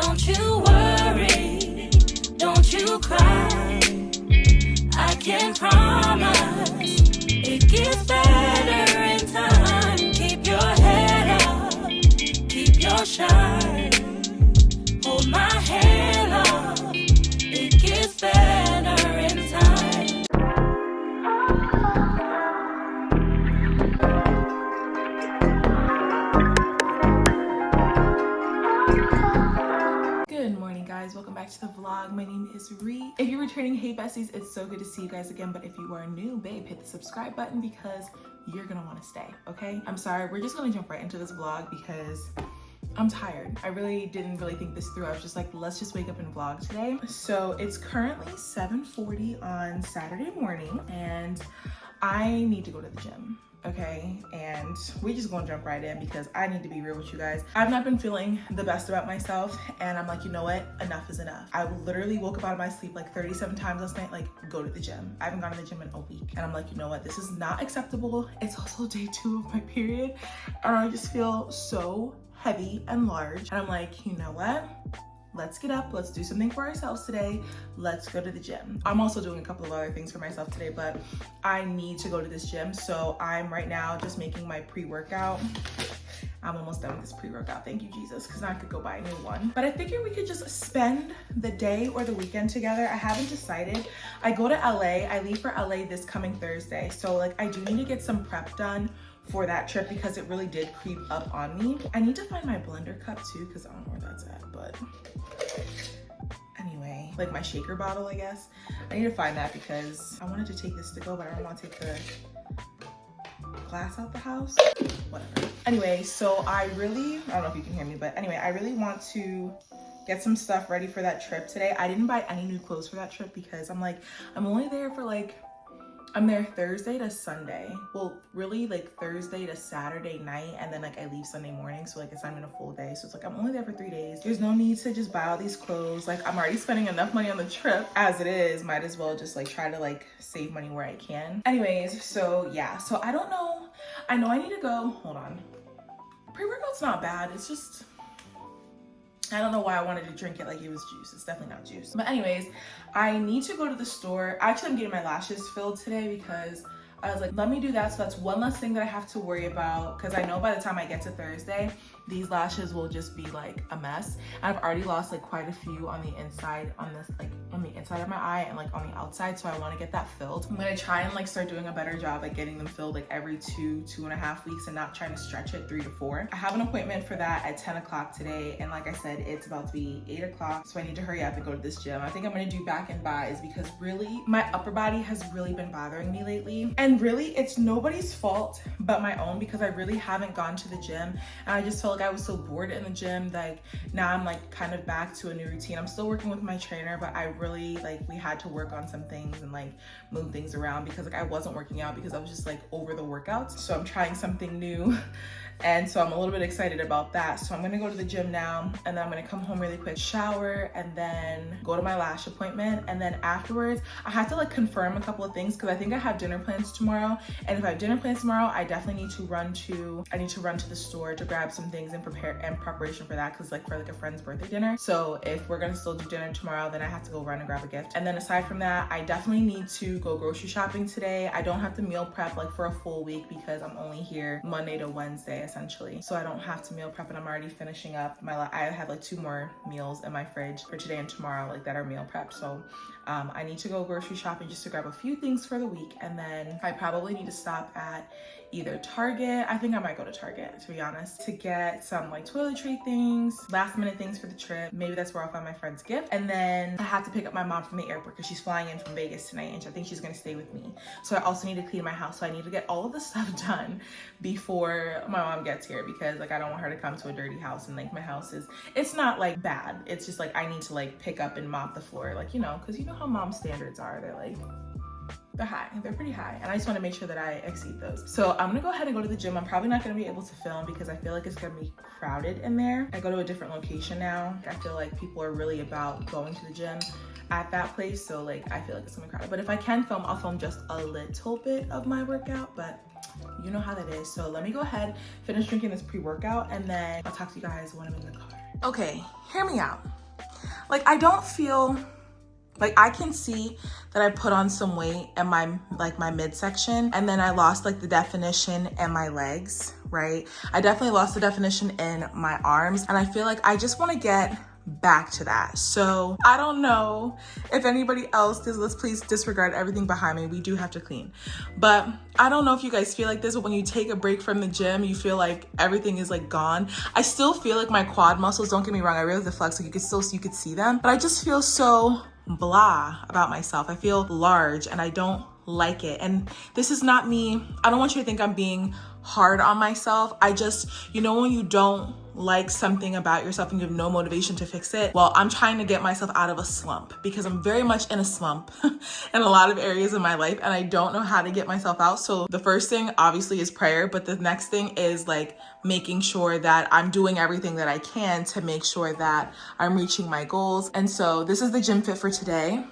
Don't you worry, don't you cry. I can promise it gets better in time. Keep your head up, keep your shine. Hold my hand up, it gets better in time. Good morning, guys. Welcome back to the vlog. My name is Ree. If you're returning, hey besties, it's so good to see you guys again. But if you are new, babe, hit the subscribe button because you're gonna want to stay, okay? I'm sorry, we're just gonna jump right into this vlog because I'm tired. I really didn't think this through. I was just like, let's just wake up and vlog today. So it's currently 7:40 on Saturday morning and I need to go to the gym. Okay, and we just gonna jump right in because I need to be real with you guys. I've not been feeling the best about myself and I'm like, you know what, enough is enough. I literally woke up out of my sleep like 37 times last night, like go to the gym. I haven't gone to the gym in a week and I'm like, you know what, this is not acceptable. It's also day 2 of my period and I just feel so heavy and large and I'm like, you know what, let's get up, let's do something for ourselves today, let's go to the gym. I'm also doing a couple of other things for myself today, but I need to go to this gym. So I'm right now just making my pre-workout. I'm almost done with this pre-workout, thank you Jesus, because now I could go buy a new one. But I figured we could just spend the day or the weekend together. I haven't decided. I go to LA, I leave for LA this coming Thursday. So like I do need to get some prep done for that trip because it really did creep up on me. I need to find my blender cup too because I don't know where that's at, but anyway, like my shaker bottle, I guess. I need to find that because I wanted to take this to go, but I don't want to take the glass out the house. Whatever. Anyway, so I don't know if you can hear me, but anyway, I really want to get some stuff ready for that trip today. I didn't buy any new clothes for that trip because I'm like, I'm only there for like, I'm there Thursday to Sunday. Well, really like Thursday to Saturday night. And then like I leave Sunday morning. So like it's not even a full day. So it's like, I'm only there for 3 days. There's no need to just buy all these clothes. Like I'm already spending enough money on the trip as it is. Might as well just like try to like save money where I can. Anyways, so yeah. So I don't know. I know I need to go, hold on. Pre-workout's not bad. It's just, I don't know why I wanted to drink it like it was juice. It's definitely not juice. But anyways, I need to go to the store. Actually, I'm getting my lashes filled today because I was like, let me do that. So that's one less thing that I have to worry about because I know by the time I get to Thursday, these lashes will just be like a mess. And I've already lost like quite a few on the inside, on this, like on the inside of my eye and like on the outside. So I want to get that filled. I'm going to try and like start doing a better job at getting them filled like every 2.5 weeks and not trying to stretch it 3 to 4. I have an appointment for that at 10 o'clock today. And like I said, it's about to be 8 o'clock. So I need to hurry up and go to this gym. I think I'm going to do back and buys because really my upper body has really been bothering me lately. And really it's nobody's fault but my own because I really haven't gone to the gym. And I just felt like I was so bored in the gym. Like now I'm like kind of back to a new routine. I'm still working with my trainer, but I really like, we had to work on some things and like move things around because like I wasn't working out because I was just like over the workouts. So I'm trying something new. And so I'm a little bit excited about that. So I'm gonna go to the gym now and then I'm gonna come home really quick, shower, and then go to my lash appointment. And then afterwards, I have to like confirm a couple of things because I think I have dinner plans tomorrow. And if I have dinner plans tomorrow, I definitely need to run to the store to grab some things and preparation for that because like for like a friend's birthday dinner. So if we're gonna still do dinner tomorrow, then I have to go run and grab a gift. And then aside from that, I definitely need to go grocery shopping today. I don't have to meal prep like for a full week because I'm only here Monday to Wednesday essentially. So I don't have to meal prep and I'm already finishing up I have like 2 more meals in my fridge for today and tomorrow like that are meal prepped. So I need to go grocery shopping just to grab a few things for the week. And then I probably need to stop at either Target. I think I might go to Target, to be honest, to get some like toiletry things, last minute things for the trip. Maybe that's where I'll find my friend's gift. And then I have to pick up my mom from the airport because she's flying in from Vegas tonight and I think she's gonna stay with me. So I also need to clean my house. So I need to get all of the stuff done before my mom gets here because like I don't want her to come to a dirty house and like my house it's not like bad. It's just like I need to like pick up and mop the floor, like, you know, because you know how mom standards are. They're high, they're pretty high. And I just wanna make sure that I exceed those. So I'm gonna go ahead and go to the gym. I'm probably not gonna be able to film because I feel like it's gonna be crowded in there. I go to a different location now. I feel like people are really about going to the gym at that place. So like, I feel like it's gonna be crowded. But if I can film, I'll film just a little bit of my workout, but you know how that is. So let me go ahead, finish drinking this pre-workout, and then I'll talk to you guys when I'm in the car. Okay, hear me out. Like, I don't feel like, I can see that I put on some weight in my midsection, and then I lost like the definition in my legs, right? I definitely lost the definition in my arms, and I feel like I just want to get back to that. So I don't know if anybody else does. Let's please disregard everything behind me. We do have to clean. But I don't know if you guys feel like this, but when you take a break from the gym, you feel like everything is like gone. I still feel like my quad muscles, don't get me wrong, I really have the flex, like you could see them, but I just feel so blah about myself. I feel large and I don't like it. And this is not me. I don't want you to think I'm being hard on myself. I just, you know, when you don't like something about yourself and you have no motivation to fix it, well, I'm trying to get myself out of a slump because I'm very much in a slump in a lot of areas of my life, and I don't know how to get myself out. So the first thing obviously is prayer, but the next thing is like making sure that I'm doing everything that I can to make sure that I'm reaching my goals. And so this is the gym fit for today.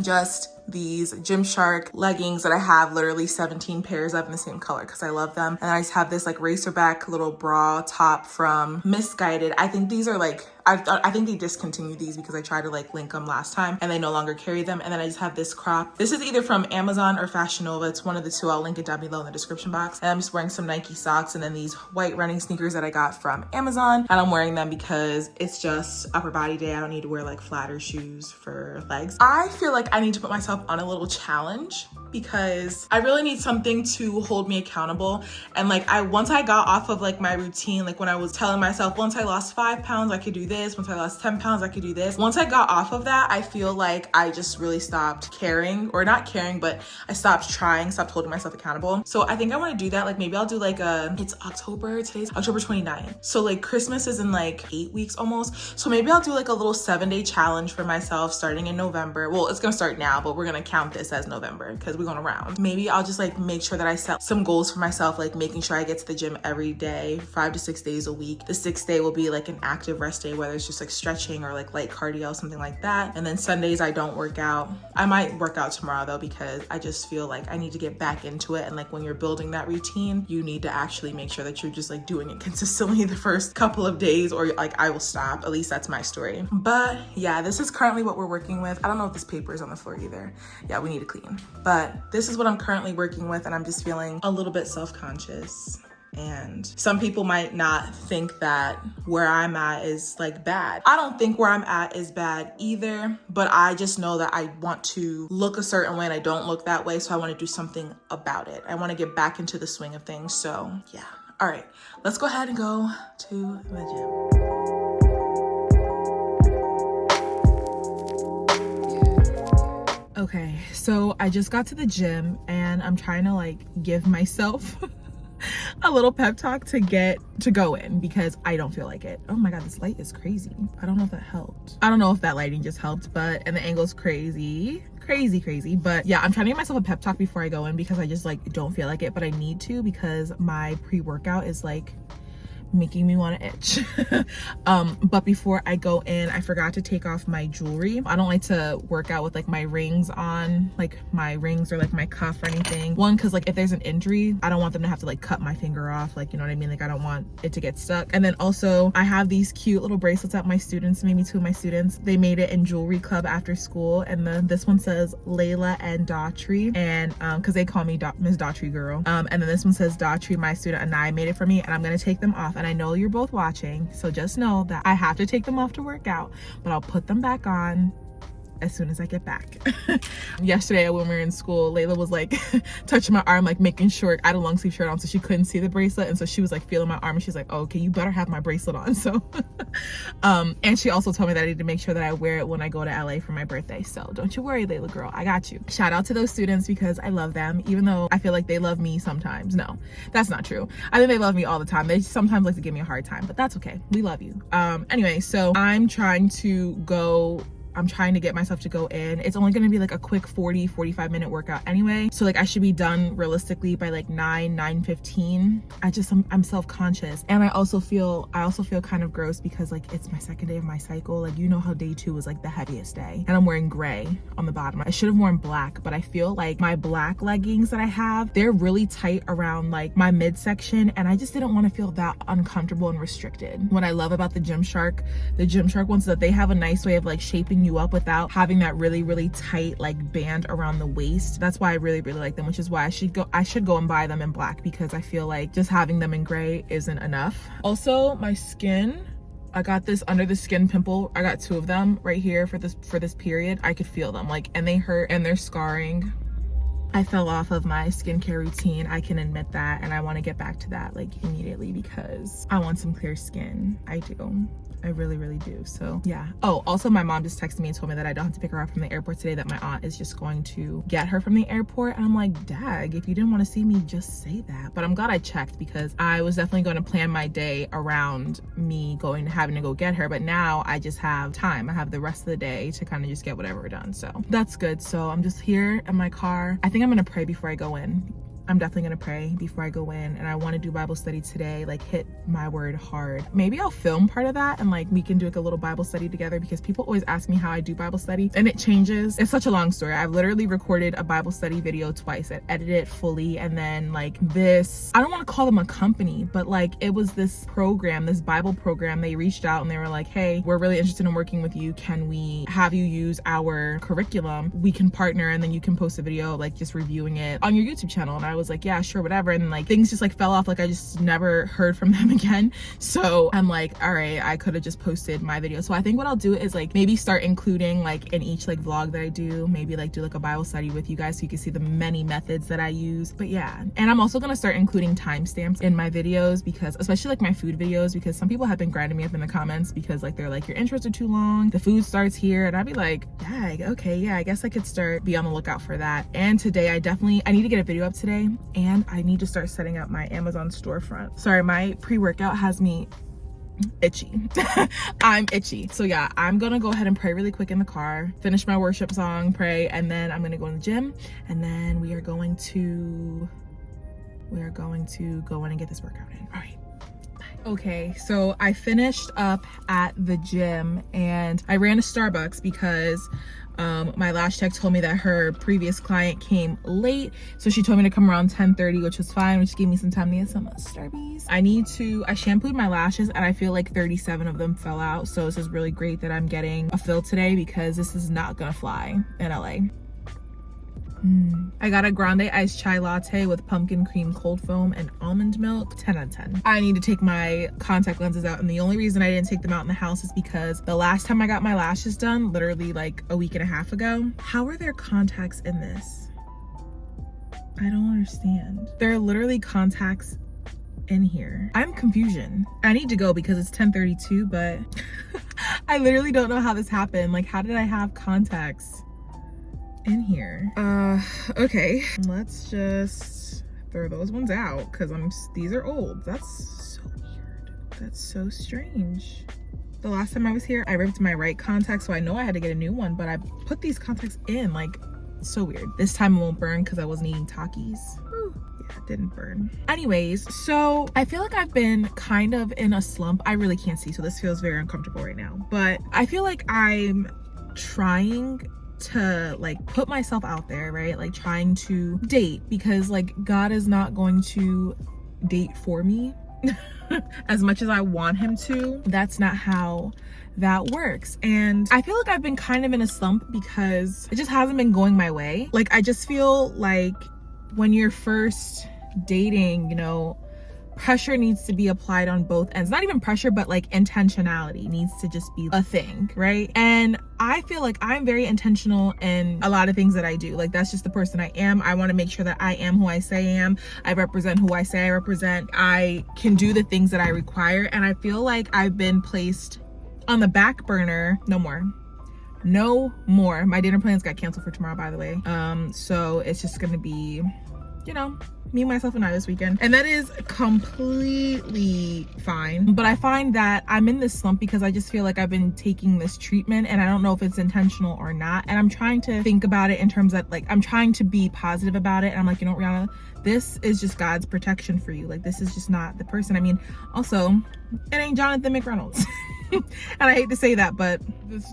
Just these Gymshark leggings that I have literally 17 pairs of in the same color because I love them. And I just have this like racerback little bra top from Misguided. I think these are like, I think they discontinued these because I tried to like link them last time and they no longer carry them. And then I just have this crop. This is either from Amazon or Fashion Nova. It's one of the two. I'll link it down below in the description box. And I'm just wearing some Nike socks and then these white running sneakers that I got from Amazon. And I'm wearing them because it's just upper body day. I don't need to wear like flatter shoes for legs. I feel like I need to put myself on a little challenge because I really need something to hold me accountable. And like once I got off of like my routine, like when I was telling myself, once I lost 5 pounds, I could do this. Once I lost 10 pounds, I could do this. Once I got off of that, I feel like I just really stopped caring, or not caring, but I stopped holding myself accountable. So I think I want to do that. Like maybe I'll do like it's October, today's October 29th. So like Christmas is in like 8 weeks almost. So maybe I'll do like a little 7-day challenge for myself starting in November. Well, it's gonna start now, but we're gonna count this as November because we're going around. Maybe I'll just like make sure that I set some goals for myself, like making sure I get to the gym every day, 5 to 6 days a week. The 6th day will be like an active rest day, whether it's just like stretching or like light cardio, something like that. And then Sundays I don't work out. I might work out tomorrow though, because I just feel like I need to get back into it. And like when you're building that routine, you need to actually make sure that you're just like doing it consistently the first couple of days, or like I will stop. At least that's my story. But yeah, this is currently what we're working with. I don't know if this paper is on the floor either. Yeah, we need to clean. But this is what I'm currently working with, and I'm just feeling a little bit self-conscious. And some people might not think that where I'm at is like bad. I don't think where I'm at is bad either, but I just know that I want to look a certain way and I don't look that way. So I want to do something about it. I want to get back into the swing of things. So yeah. All right, let's go ahead and go to the gym. Okay, so I just got to the gym and I'm trying to like give myself a little pep talk to go in because I don't feel like it. Oh my God, this light is crazy. I don't know if that helped. I don't know if that lighting just helped, but, and the angle's crazy. But yeah, I'm trying to give myself a pep talk before I go in because I just like don't feel like it, but I need to because my pre-workout is like making me want to itch. But before I go in, I forgot to take off my jewelry. I don't like to work out with like my rings on, like my rings or like my cuff or anything. One, because like if there's an injury, I don't want them to have to like cut my finger off, like, you know what I mean? Like I don't want it to get stuck. And then also I have these cute little bracelets that my students made me, 2 of my students. They made it in jewelry club after school, and this one says Layla and Daughtry, and because they call me Miss Daughtry girl. And then this one says Daughtry, my student, and I made it for me, and I'm gonna take them off. And I know you're both watching, so just know that I have to take them off to work out, but I'll put them back on as soon as I get back. Yesterday when we were in school, Layla was like touching my arm, like making sure I had a long sleeve shirt on so she couldn't see the bracelet, and so she was like feeling my arm and she's like, oh, okay, you better have my bracelet on. So and she also told me that I need to make sure that I wear it when I go to LA for my birthday. So don't you worry, Layla girl, I got you. Shout out to those students because I love them, even though I feel like they love me sometimes. No, that's not true. I think they love me all the time. They sometimes like to give me a hard time, but that's okay. We love you. Anyway, so I'm trying to go I'm trying to get myself to go in. It's only gonna be like a quick 40-45 minute workout anyway, so like I should be done realistically by like 9:15. I'm self-conscious, and I also feel kind of gross because like it's my second day of my cycle. Like, you know how day 2 was like the heaviest day, and I'm wearing gray on the bottom. I should have worn black, but I feel like my black leggings that I have, they're really tight around like my midsection, and I just didn't want to feel that uncomfortable and restricted. What I love about the Gymshark ones is that they have a nice way of like shaping you up without having that really tight like band around the waist. That's why I really like them, which is why I should go and buy them in black, because I feel like just having them in gray isn't enough. Also, my skin, I got this under the skin pimple. I got 2 of them right here for this period. I could feel them, like, and they hurt and they're scarring. I fell off of my skincare routine, I can admit that, and I want to get back to that like immediately because I want some clear skin. I do. I really do. So yeah. Oh, also my mom just texted me and told me that I don't have to pick her up from the airport today, that my aunt is just going to get her from the airport. And I'm like, dag, if you didn't want to see me, just say that. But I'm glad I checked, because I was definitely going to plan my day around me having to go get her. But now I just have time. I have the rest of the day to kind of just get whatever done. So that's good. So I'm just here in my car. I think I'm gonna pray before I go in. I'm definitely gonna pray before I go in, and I want to do Bible study today, like hit my word hard. Maybe I'll film part of that and like we can do like a little Bible study together, because people always ask me how I do Bible study and it changes. It's such a long story. I've literally recorded a Bible study video twice. I edited it fully, and then like this, I don't want to call them a company, but like it was this program, this Bible program. They reached out and they were like, hey, we're really interested in working with you. Can we have you use our curriculum? We can partner, and then you can post a video like just reviewing it on your YouTube channel. And I was like, yeah, sure, whatever. And like things just like fell off. Like I just never heard from them again. So I'm like, all right, I could have just posted my video. So I think what I'll do is like maybe start including like in each like vlog that I do, maybe like do like a Bible study with you guys so you can see the many methods that I use. But yeah, and I'm also gonna start including timestamps in my videos, because especially like my food videos, because some people have been grinding me up in the comments because like they're like, your intros are too long, the food starts here. And I'd be like, dang, okay, yeah, I guess I could be on the lookout for that. And today I need to get a video up today, and I need to start setting up my Amazon storefront. Sorry, my pre-workout has me itchy. I'm itchy. So yeah, I'm gonna go ahead and pray really quick in the car, finish my worship song, pray, and then I'm gonna go in the gym, and then we are going to go in and get this workout in. All right. Okay, so I finished up at the gym and I ran to Starbucks because my lash tech told me that her previous client came late, so she told me to come around 10:30, which was fine, which gave me some time to get some Starbies. I shampooed my lashes and I feel like 37 of them fell out, so this is really great that I'm getting a fill today, because this is not gonna fly in LA. I got a grande iced chai latte with pumpkin cream cold foam and almond milk. 10 out of 10. I need to take my contact lenses out, and the only reason I didn't take them out in the house is because the last time I got my lashes done, literally like a week and a half ago, how are there contacts in this? I don't understand. There are literally contacts in here. I'm confusion. I need to go because it's 10:32, but I literally don't know how this happened. Like, how did I have contacts in here? Okay, let's just throw those ones out because these are old. That's so weird. That's so strange. The last time I was here, I ripped my right contact, so I know I had to get a new one, but I put these contacts in, like, so weird. This time it won't burn because I wasn't eating Takis. Whew. Yeah, it didn't burn. Anyways, so I feel like I've been kind of in a slump. I really can't see, so this feels very uncomfortable right now, but I feel like I'm trying to like put myself out there, right? Like trying to date, because like God is not going to date for me as much as I want him to. That's not how that works. And I feel like I've been kind of in a slump because it just hasn't been going my way. Like I just feel like when you're first dating, you know, pressure needs to be applied on both ends. Not even pressure, but like intentionality needs to just be a thing, right? And I feel like I'm very intentional in a lot of things that I do. Like that's just the person I am. I want to make sure that I am who I say I am. I represent who I say I represent. I can do the things that I require. And I feel like I've been placed on the back burner. No more. My dinner plans got canceled for tomorrow, by the way. So it's just gonna be you know, me, myself, and I this weekend. And that is completely fine. But I find that I'm in this slump because I just feel like I've been taking this treatment and I don't know if it's intentional or not. And I'm trying to think about it in terms that, like, I'm trying to be positive about it. And I'm like, you know, Rihanna, this is just God's protection for you. Like, this is just not the person. I mean, also, it ain't Jonathan McReynolds. And I hate to say that, but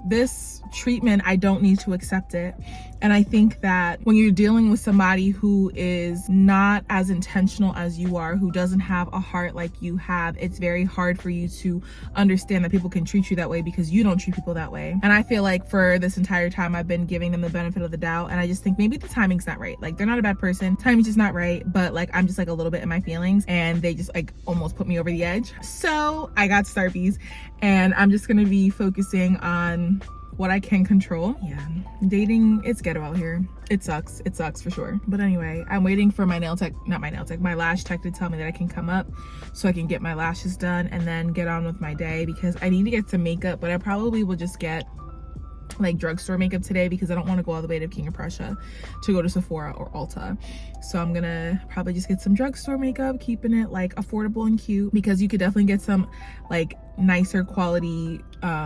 this treatment, I don't need to accept it. And I think that when you're dealing with somebody who is not as intentional as you are, who doesn't have a heart like you have, it's very hard for you to understand that people can treat you that way because you don't treat people that way. And I feel like for this entire time, I've been giving them the benefit of the doubt. And I just think maybe the timing's not right. Like, they're not a bad person. Timing's just not right. But like, I'm just like a little bit in my feelings and they just like almost put me over the edge. So I got Starbies and I'm just gonna be focusing on what I can control. Yeah, dating, it's ghetto out here. It sucks for sure. But anyway, I'm waiting for my my lash tech to tell me that I can come up so I can get my lashes done and then get on with my day because I need to get some makeup, but I probably will just get like drugstore makeup today because I don't want to go all the way to King of Prussia to go to Sephora or Ulta. So I'm gonna probably just get some drugstore makeup, keeping it like affordable and cute because you could definitely get some like nicer quality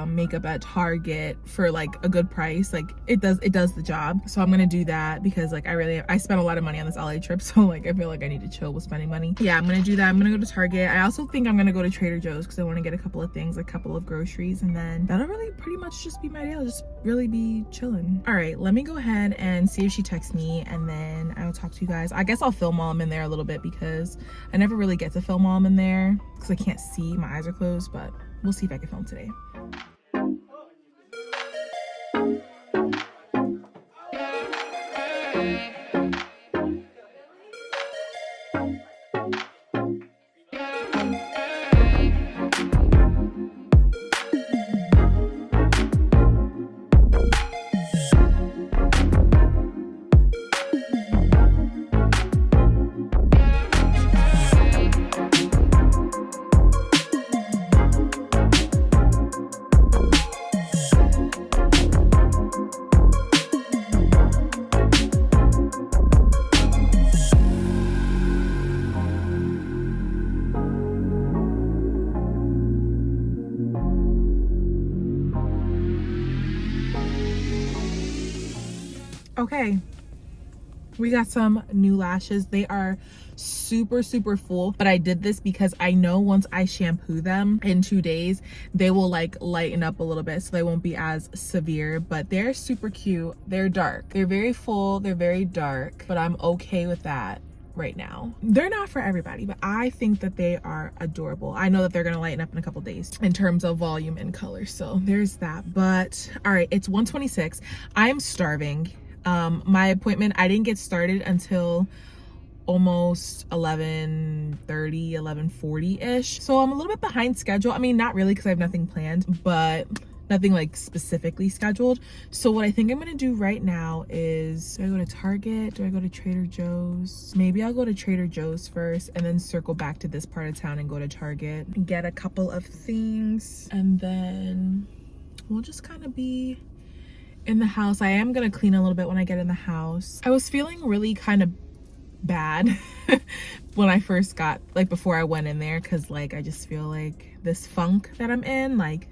makeup at Target for like a good price. Like it does the job. So I'm gonna do that because like I spent a lot of money on this LA trip, so like I feel like I need to chill with spending money. Yeah, I'm gonna do that. I'm gonna go to Target. I also think I'm gonna go to Trader Joe's because I want to get a couple of things, like a couple of groceries, and then that'll really pretty much just be my day. I'll just really be chilling. All right, let me go ahead and see if she texts me and then I'll talk to you guys. I guess I'll film while I'm in there a little bit because I never really get to film while I'm in there because I can't see, my eyes are closed, but we'll see if I can film today. Okay, we got some new lashes. They are super full, but I did this because I know once I shampoo them in 2 days they will like lighten up a little bit so they won't be as severe. But they're super cute. They're dark, they're very full, they're very dark, but I'm okay with that right now. They're not for everybody, but I think that they are adorable. I know that they're gonna lighten up in a couple days in terms of volume and color, so there's that. But all right, it's 1:26. I'm starving. My appointment, I didn't get started until almost 11:30, 11:40-ish. So I'm a little bit behind schedule. I mean, not really because I have nothing planned, but nothing like specifically scheduled. So what I think I'm gonna do right now is, do I go to Target? Do I go to Trader Joe's? Maybe I'll go to Trader Joe's first and then circle back to this part of town and go to Target and get a couple of things. And then we'll just kind of be in the house. I am gonna clean a little bit when I get in the house. I was feeling really kind of bad when I first got, like before I went in there, because like I just feel like this funk that I'm in, like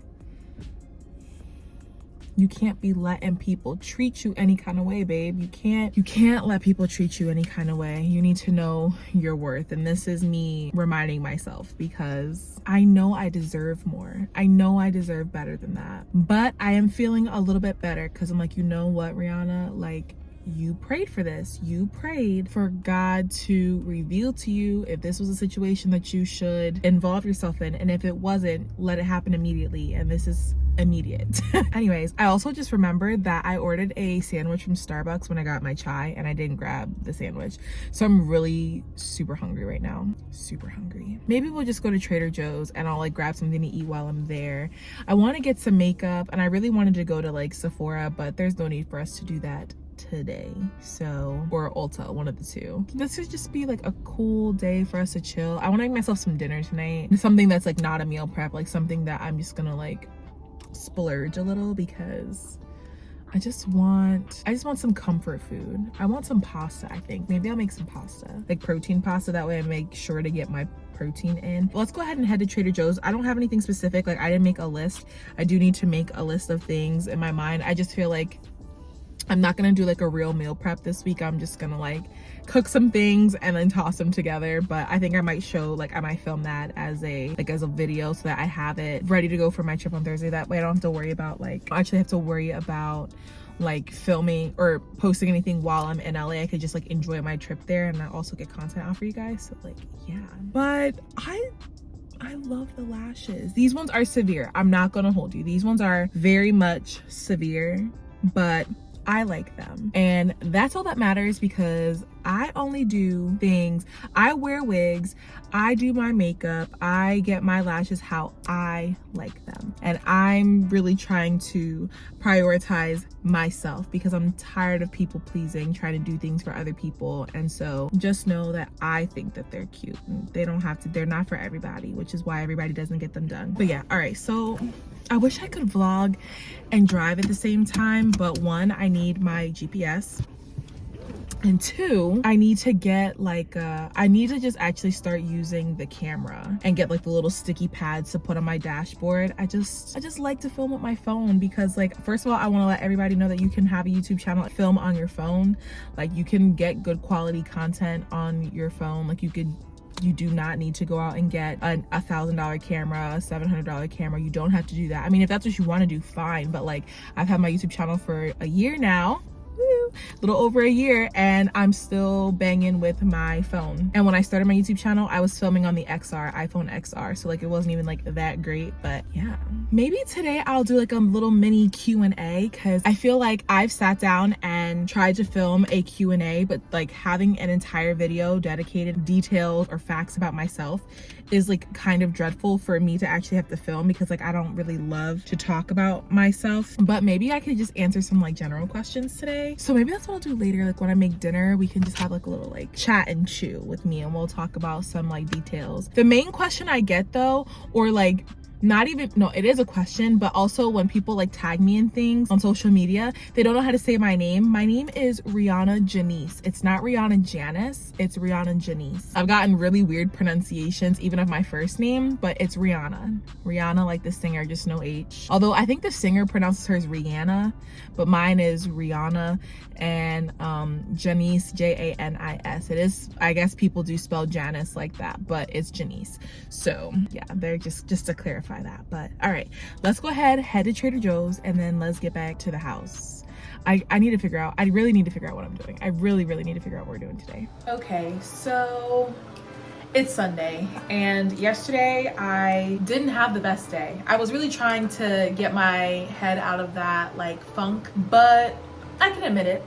you can't be letting people treat you any kind of way, babe. You can't let people treat you any kind of way. You need to know your worth. And this is me reminding myself because I know I deserve more. I know I deserve better than that. But I am feeling a little bit better because I'm like, you know what, Rihanna, like you prayed for this. You prayed for God to reveal to you if this was a situation that you should involve yourself in. And if it wasn't, let it happen immediately. And this is immediate. Anyways, I also just remembered that I ordered a sandwich from Starbucks when I got my chai and I didn't grab the sandwich. So I'm really super hungry right now. Super hungry. Maybe we'll just go to Trader Joe's and I'll like grab something to eat while I'm there. I want to get some makeup and I really wanted to go to like Sephora, but there's no need for us to do that today. So, or Ulta, one of the two. This would just be like a cool day for us to chill. I want to make myself some dinner tonight. Something that's like not a meal prep, like something that I'm just gonna like splurge a little because I just want some comfort food. I want some pasta, I think. Maybe I'll make some pasta, like protein pasta. That way I make sure to get my protein in. But let's go ahead and head to Trader Joe's. I don't have anything specific. Like, I didn't make a list. I do need to make a list of things in my mind. I just feel like I'm not gonna do like a real meal prep this week. I'm just gonna like cook some things and then toss them together. But I think I might film that as a video so that I have it ready to go for my trip on Thursday. That way I don't have to worry about like filming or posting anything while I'm in LA. I could just like enjoy my trip there and I also get content out for you guys. So like, yeah. But I love the lashes. These ones are severe. I'm not gonna hold you. These ones are very much severe, but I like them. And that's all that matters because I only do things, I wear wigs, I do my makeup, I get my lashes how I like them. And I'm really trying to prioritize myself because I'm tired of people pleasing, trying to do things for other people. And so just know that I think that they're cute. They don't have to, they're not for everybody, which is why everybody doesn't get them done. But yeah, all right, so I wish I could vlog and drive at the same time, but one, I need my GPS. And two, I need to get like I need to just actually start using the camera and get like the little sticky pads to put on my dashboard. I just like to film with my phone because, like, first of all, I want to let everybody know that you can have a YouTube channel, film on your phone. Like, you can get good quality content on your phone. Like, you do not need to go out and get a $1,000 camera, a $700 camera. You don't have to do that. I mean, if that's what you want to do, fine. But like, I've had my YouTube channel for a year now. A little over a year, and I'm still banging with my phone. And when I started my YouTube channel, I was filming on the iPhone XR, so like it wasn't even like that great. But yeah, maybe today I'll do like a little mini Q&A because I feel like I've sat down and tried to film a Q&A, but like having an entire video dedicated details or facts about myself is like kind of dreadful for me to actually have to film because like I don't really love to talk about myself. But maybe I could just answer some like general questions today. So maybe that's what I'll do later. Like when I make dinner, we can just have like a little like chat and chew with me and we'll talk about some like details. The main question I get though, or like not even, no, it is a question, but also when people like tag me in things on social media, they don't know how to say my name. My name is Rihanna Janice. It's not Rihanna Janice, it's Rihanna Janice. I've gotten really weird pronunciations even of my first name, but it's Rihanna. Rihanna, like the singer, just no H. Although I think the singer pronounces hers Rihanna, but mine is Rihanna. And Janice, Janis. It is, I guess people do spell Janice like that, but it's Janice. So yeah, they're just to clarify that. But all right, let's go ahead, head to Trader Joe's, and then let's get back to the house. I need to figure out, I really need to figure out what I'm doing. I really need to figure out what we're doing today. Okay, so it's Sunday, and yesterday I didn't have the best day. I was really trying to get my head out of that like funk, but I can admit it.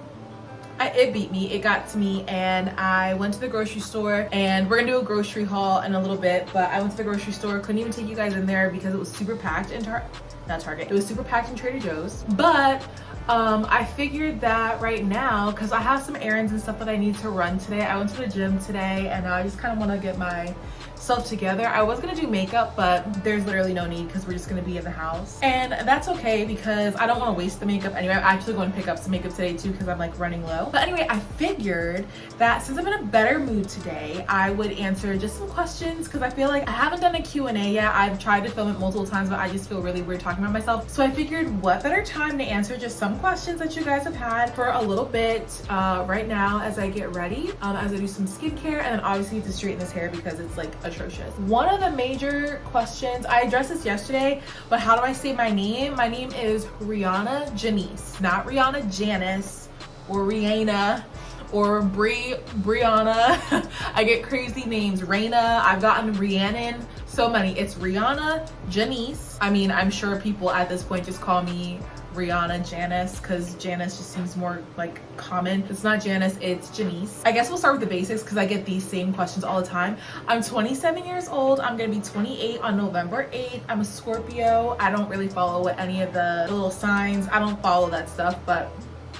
It beat me, it got to me, and I went to the grocery store, and we're gonna do a grocery haul in a little bit, but I went to the grocery store, couldn't even take you guys in there because it was super packed in Target. It was super packed in Trader Joe's, but I figured that right now, because I have some errands and stuff that I need to run today. I went to the gym today, and I just kind of want to get myself together. I was gonna do makeup, but there's literally no need because we're just gonna be in the house, and that's okay because I don't want to waste the makeup anyway. I'm actually going to pick up some makeup today too because I'm like running low. But anyway, I figured that since I'm in a better mood today, I would answer just some questions because I feel like I haven't done a Q&A yet. I've tried to film it multiple times, but I just feel really weird talking about myself. So I figured what better time to answer just some questions that you guys have had for a little bit right now as I get ready, as I do some skincare, and then obviously to straighten this hair because it's like atrocious. One of the major questions, I addressed this yesterday, but how do I say my name? My name is Rihanna Janice, not Rihanna Janice or Rihanna or Brianna. I get crazy names. Raina, I've gotten Rhiannon, so many. It's Rihanna Janice. I mean, I'm sure people at this point just call me Rihanna Janice because Janice just seems more like common. It's not Janice, it's Janice. I guess we'll start with the basics because I get these same questions all the time. I'm 27 years old. I'm gonna be 28 on November 8th. I'm a Scorpio. I don't really follow what any of the little signs, I don't follow that stuff, but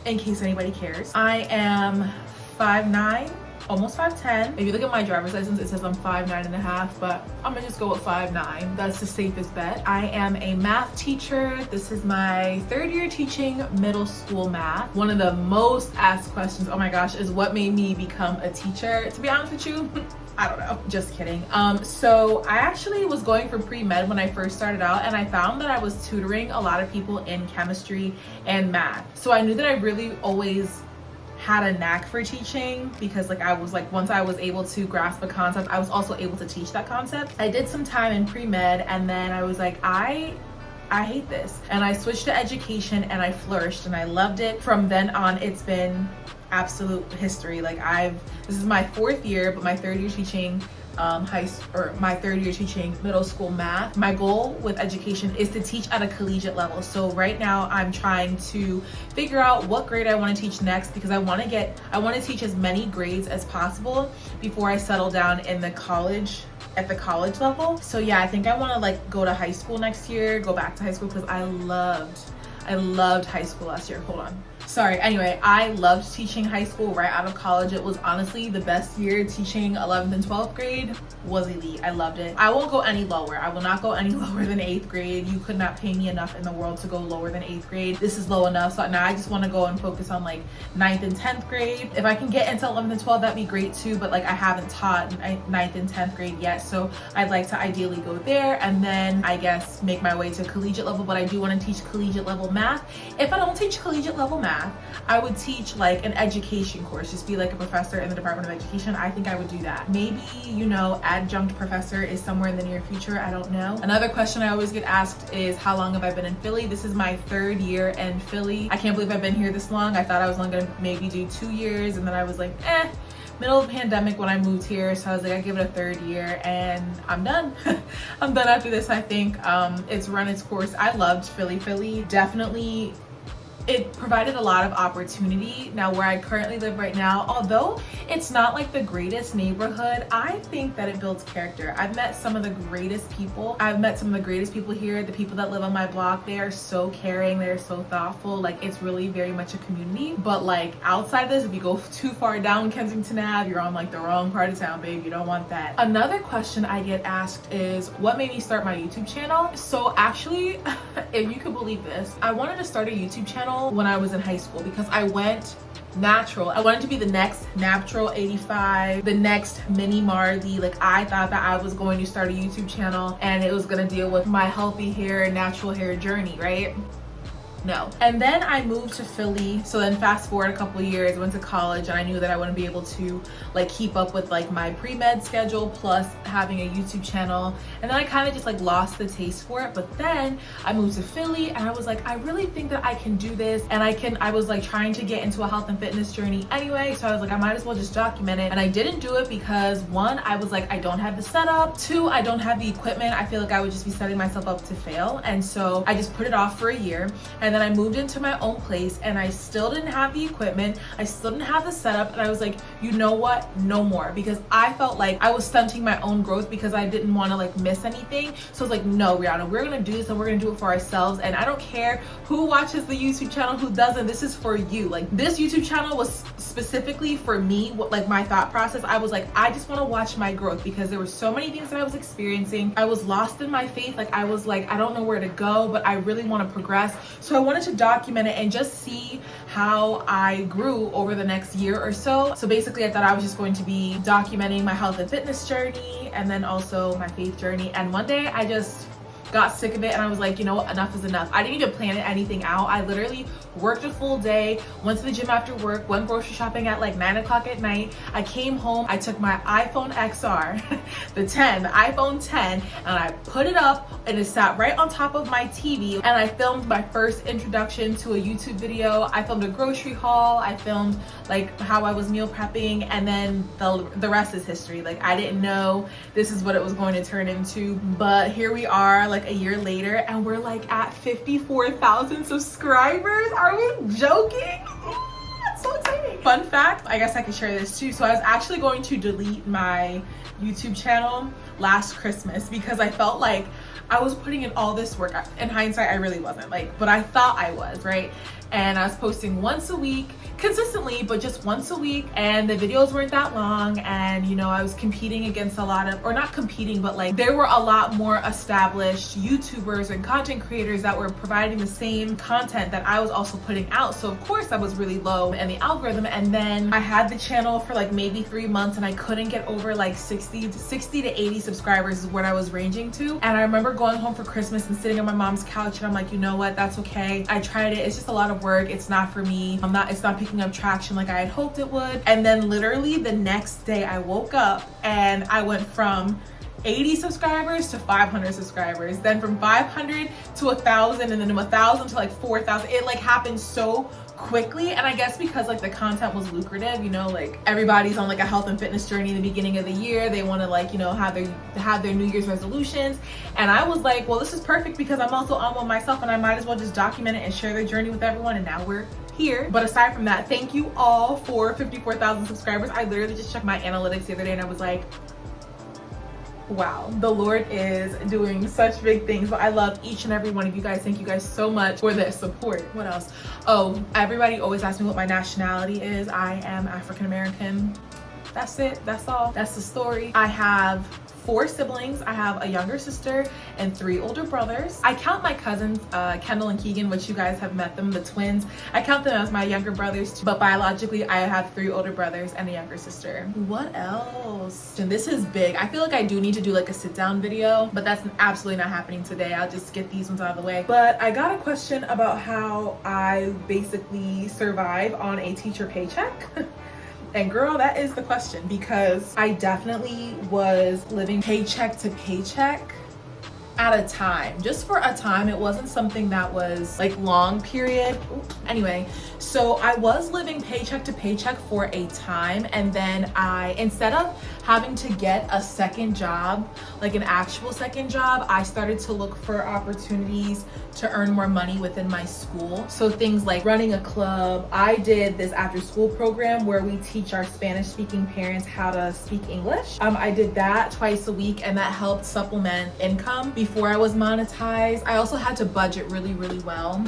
in case anybody cares. I am 5'9", almost 5'10". If you look at my driver's license, it says I'm 5'9.5", but I'm gonna just go with 5'9". That's the safest bet. I am a math teacher. This is my 3rd year teaching middle school math. One of the most asked questions, oh my gosh, is what made me become a teacher? To be honest with you, I don't know, just kidding. So I actually was going for pre-med when I first started out, and I found that I was tutoring a lot of people in chemistry and math. So I knew that I really always had a knack for teaching, because like I was like, once I was able to grasp a concept, I was also able to teach that concept. I did some time in pre-med, and then I was like, I hate this, and I switched to education, and I flourished and I loved it. From then on, it's been absolute history. Like this is my 4th year, but my 3rd year teaching my 3rd year teaching middle school math. My goal with education is to teach at a collegiate level. So right now I'm trying to figure out what grade I want to teach next, because I want to teach as many grades as possible before I settle down in the college at the college level. So yeah, I think I want to like go to high school next year, go back to high school, because I loved high school last year. Hold on. Sorry. Anyway, I loved teaching high school right out of college. It was honestly the best year. Teaching 11th and 12th grade was elite. I loved it. I won't go any lower. I will not go any lower than 8th grade. You could not pay me enough in the world to go lower than 8th grade. This is low enough. So now I just want to go and focus on like 9th and 10th grade. If I can get into 11th and 12th, that'd be great too. But like I haven't taught 9th and 10th grade yet. So I'd like to ideally go there, and then I guess make my way to collegiate level. But I do want to teach collegiate level math. If I don't teach collegiate level math, I would teach like an education course, just be like a professor in the Department of Education. I think I would do that. Maybe, you know, adjunct professor is somewhere in the near future. I don't know. Another question I always get asked is, how long have I been in Philly? This is my 3rd year in Philly. I can't believe I've been here this long. I thought I was only gonna maybe do 2 years, and then I was like, middle of the pandemic when I moved here, so I was like, I give it a 3rd year, and I'm done. I'm done after this. I think it's run its course. I loved Philly. Philly definitely, it provided a lot of opportunity. Now where I currently live right now, although it's not like the greatest neighborhood, I think that it builds character. I've met some of the greatest people. Here. The people that live on my block, they are so caring, they're so thoughtful. Like it's really very much a community. But like outside this, if you go too far down Kensington Ave, you're on like the wrong part of town, babe. You don't want that. Another question I get asked is, what made me start my YouTube channel? So actually, if you could believe this, I wanted to start a YouTube channel when I was in high school, because I went natural. I wanted to be the next Natural 85, the next Mini Marley. Like I thought that I was going to start a YouTube channel and it was going to deal with my healthy hair, natural hair journey, right? No. And then I moved to Philly. So then fast forward a couple of years, I went to college, and I knew that I wouldn't be able to like keep up with like my pre-med schedule plus having a YouTube channel. And then I kind of just like lost the taste for it. But then I moved to Philly, and I was like, I really think that I can do this. And I was like trying to get into a health and fitness journey anyway. So I was like, I might as well just document it. And I didn't do it because 1, I was like, I don't have the setup. 2, I don't have the equipment. I feel like I would just be setting myself up to fail. And so I just put it off for a year. And then I moved into my own place, and I still didn't have the equipment. I still didn't have the setup. And I was like, you know what? No more. Because I felt like I was stunting my own growth because I didn't want to like miss anything. So I was like, no, Rihanna, we're going to do this, and we're going to do it for ourselves. And I don't care who watches the YouTube channel, who doesn't. This is for you. Like this YouTube channel was specifically for me. Like my thought process, I was like, I just want to watch my growth, because there were so many things that I was experiencing. I was lost in my faith. Like I was like, I don't know where to go, but I really want to progress. So I wanted to document it and just see how I grew over the next year or so. So basically I thought I was just going to be documenting my health and fitness journey, and then also my faith journey. And one day I just got sick of it, and I was like, you know what, enough is enough. I didn't even plan anything out. I literally worked a full day, went to the gym after work, went grocery shopping at like 9 o'clock at night. I came home, I took my iPhone XR, the iPhone 10, and I put it up, and it sat right on top of my TV, and I filmed my first introduction to a YouTube video. I filmed a grocery haul, I filmed like how I was meal prepping, and then the rest is history. Like I didn't know this is what it was going to turn into, but here we are like a year later, and we're like at 54,000 subscribers. Are we joking? That's so exciting. Fun fact, I guess I could share this too. So I was actually going to delete my YouTube channel last Christmas because I felt like I was putting in all this work. In hindsight, I really wasn't, like, but I thought I was, right? and I was posting once a week consistently, but just once a week, and the videos weren't that long. And you know, I was competing against a lot of, or not competing, but like there were a lot more established YouTubers and content creators that were providing the same content that I was also putting out. So of course I was really low in the algorithm. And then I had the channel for like maybe 3 months and I couldn't get over like 60 to 80 subscribers is what I was ranging to. And I remember going home for Christmas and sitting on my mom's couch, and I'm like, you know what, that's okay. I tried it. It's just a lot of work. It's not for me. It's not picking up traction like I had hoped it would. And then literally the next day I woke up and I went from 80 subscribers to 500 subscribers, then from 500 to 1,000, and then 1,000 to like 4,000. It like happened so quickly. And I guess because like the content was lucrative, you know, like everybody's on like a health and fitness journey in the beginning of the year. They want to like, you know, have their New Year's resolutions. And I was like, well, this is perfect because I'm also on one myself, and I might as well just document it and share the journey with everyone. And now we're here. But aside from that, thank you all for 54,000 subscribers. I literally just checked my analytics the other day and I was like, wow, the Lord is doing such big things. But I love each and every one of you guys. Thank you guys so much for the support. What else? Oh, everybody always asks me what my nationality is. I am African American. That's it. That's all. That's the story. I have 4 siblings. I have a younger sister and 3 older brothers. I count my cousins, Kendall and Keegan, which you guys have met them, the twins. I count them as my younger brothers too, but biologically I have 3 older brothers and a younger sister. What else? And this is big. I feel like I do need to do like a sit down video, but that's absolutely not happening today. I'll just get these ones out of the way. But I got a question about how I basically survive on a teacher paycheck. And girl, that is the question, because I definitely was living paycheck to paycheck at a time. Just for a time. It wasn't something that was like long period. Anyway, so I was living paycheck to paycheck for a time, and then instead of having to get a second job, like an actual second job, I started to look for opportunities to earn more money within my school. So things like running a club. I did this after school program where we teach our Spanish speaking parents how to speak English. I did that twice a week, and that helped supplement income before I was monetized. I also had to budget really, really well.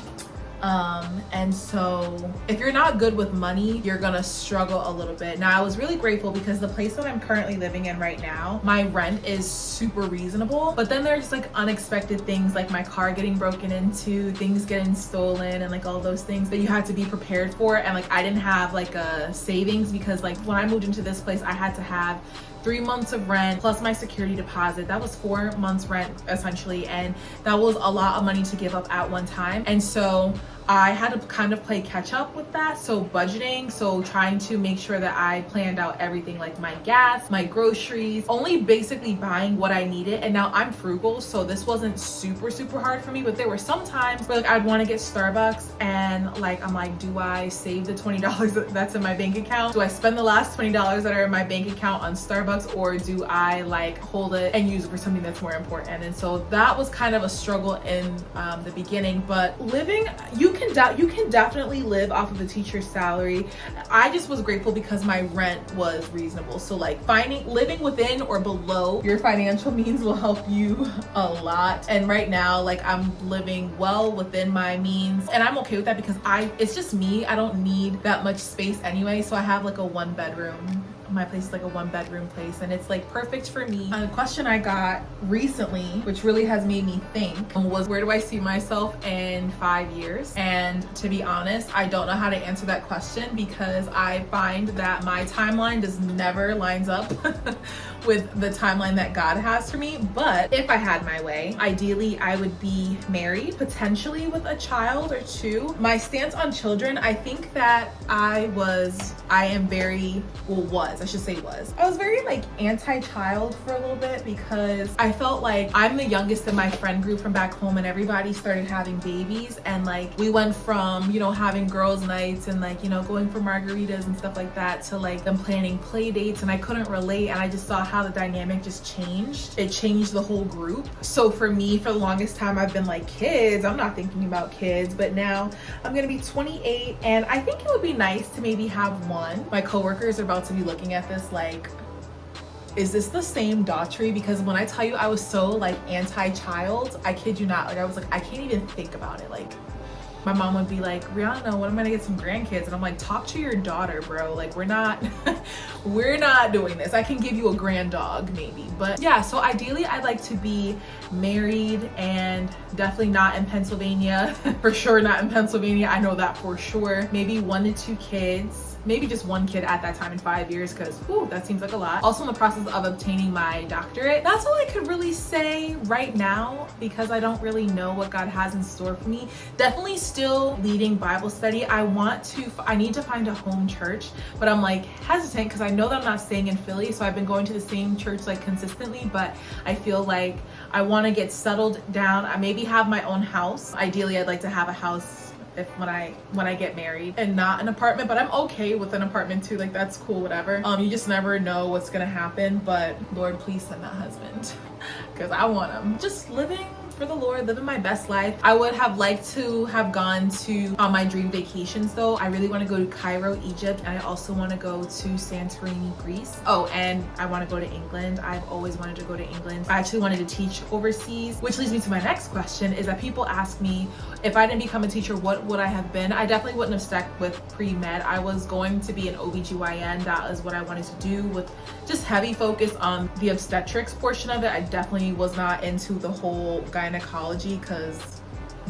And so if you're not good with money, you're gonna struggle a little bit. Now, I was really grateful because the place that I'm currently living in right now, my rent is super reasonable, but then there's like unexpected things like my car getting broken into, things getting stolen, and like all those things that you have to be prepared for. And like I didn't have like a savings, because like when I moved into this place, I had to have 3 months of rent plus my security deposit. That was 4 months rent essentially, and that was a lot of money to give up at one time. And so I had to kind of play catch up with that. So budgeting, so trying to make sure that I planned out everything, like my gas, my groceries, only basically buying what I needed. And now I'm frugal, so this wasn't super, super hard for me, but there were some times where like I'd want to get Starbucks, and like I'm like, do I save the $20 that's in my bank account? Do I spend the last $20 that are in my bank account on Starbucks, or do I like hold it and use it for something that's more important? And so that was kind of a struggle in the beginning. But living, you can definitely live off of the teacher's salary. I just was grateful because my rent was reasonable. So like living within or below your financial means will help you a lot. And right now, like I'm living well within my means, and I'm okay with that because it's just me. I don't need that much space anyway. So I have like a 1-bedroom. My place is like a 1-bedroom place, and it's like perfect for me. A question I got recently, which really has made me think, was where do I see myself in 5 years? And to be honest, I don't know how to answer that question, because I find that my timeline just never lines up with the timeline that God has for me. But if I had my way, ideally I would be married, potentially with a child or 2. My stance on children, I think that I was very like anti-child for a little bit, because I felt like I'm the youngest in my friend group from back home, and everybody started having babies, and like we went from, you know, having girls nights and like, you know, going for margaritas and stuff like that to like them planning play dates, and I couldn't relate, and I just saw how the dynamic just changed. It changed the whole group. So for me, for the longest time, I've been like, kids, I'm not thinking about kids. But now I'm gonna be 28, and I think it would be nice to maybe have one. My coworkers are about to be looking at this like, is this the same Daughtry? Because when I tell you I was so like anti-child, I kid you not, like I was like, I can't even think about it. Like my mom would be like, Rihanna, when am I gonna get some grandkids? And I'm like, talk to your daughter, bro. Like, we're not doing this. I can give you a grand dog maybe. But yeah, so ideally I'd like to be married and definitely not in Pennsylvania. For sure not in Pennsylvania. I know that for sure. Maybe 1 to 2 kids. Maybe just 1 kid at that time in 5 years, because that seems like a lot. Also in the process of obtaining my doctorate. That's all I could really say right now, because I don't really know what God has in store for me. Definitely still leading Bible study. I need to find a home church, but I'm like hesitant because I know that I'm not staying in Philly, so I've been going to the same church like consistently, but I feel like I want to get settled down. I maybe have my own house. Ideally, I'd like to have a house when I get married, and not an apartment, but I'm okay with an apartment too. Like, that's cool, whatever. You just never know what's gonna happen, but Lord, please send that husband, because I want him. Just living for the Lord, living my best life. I would have liked to have gone to my dream vacations though. I really want to go to Cairo, Egypt, and I also want to go to Santorini, Greece. Oh, and I want to go to England. I've always wanted to go to England. I actually wanted to teach overseas, which leads me to my next question, is that people ask me, if I didn't become a teacher, what would I have been? I definitely wouldn't have stuck with pre-med. I was going to be an OBGYN. That is what I wanted to do, with just heavy focus on the obstetrics portion of it. I definitely was not into the whole gynecology, because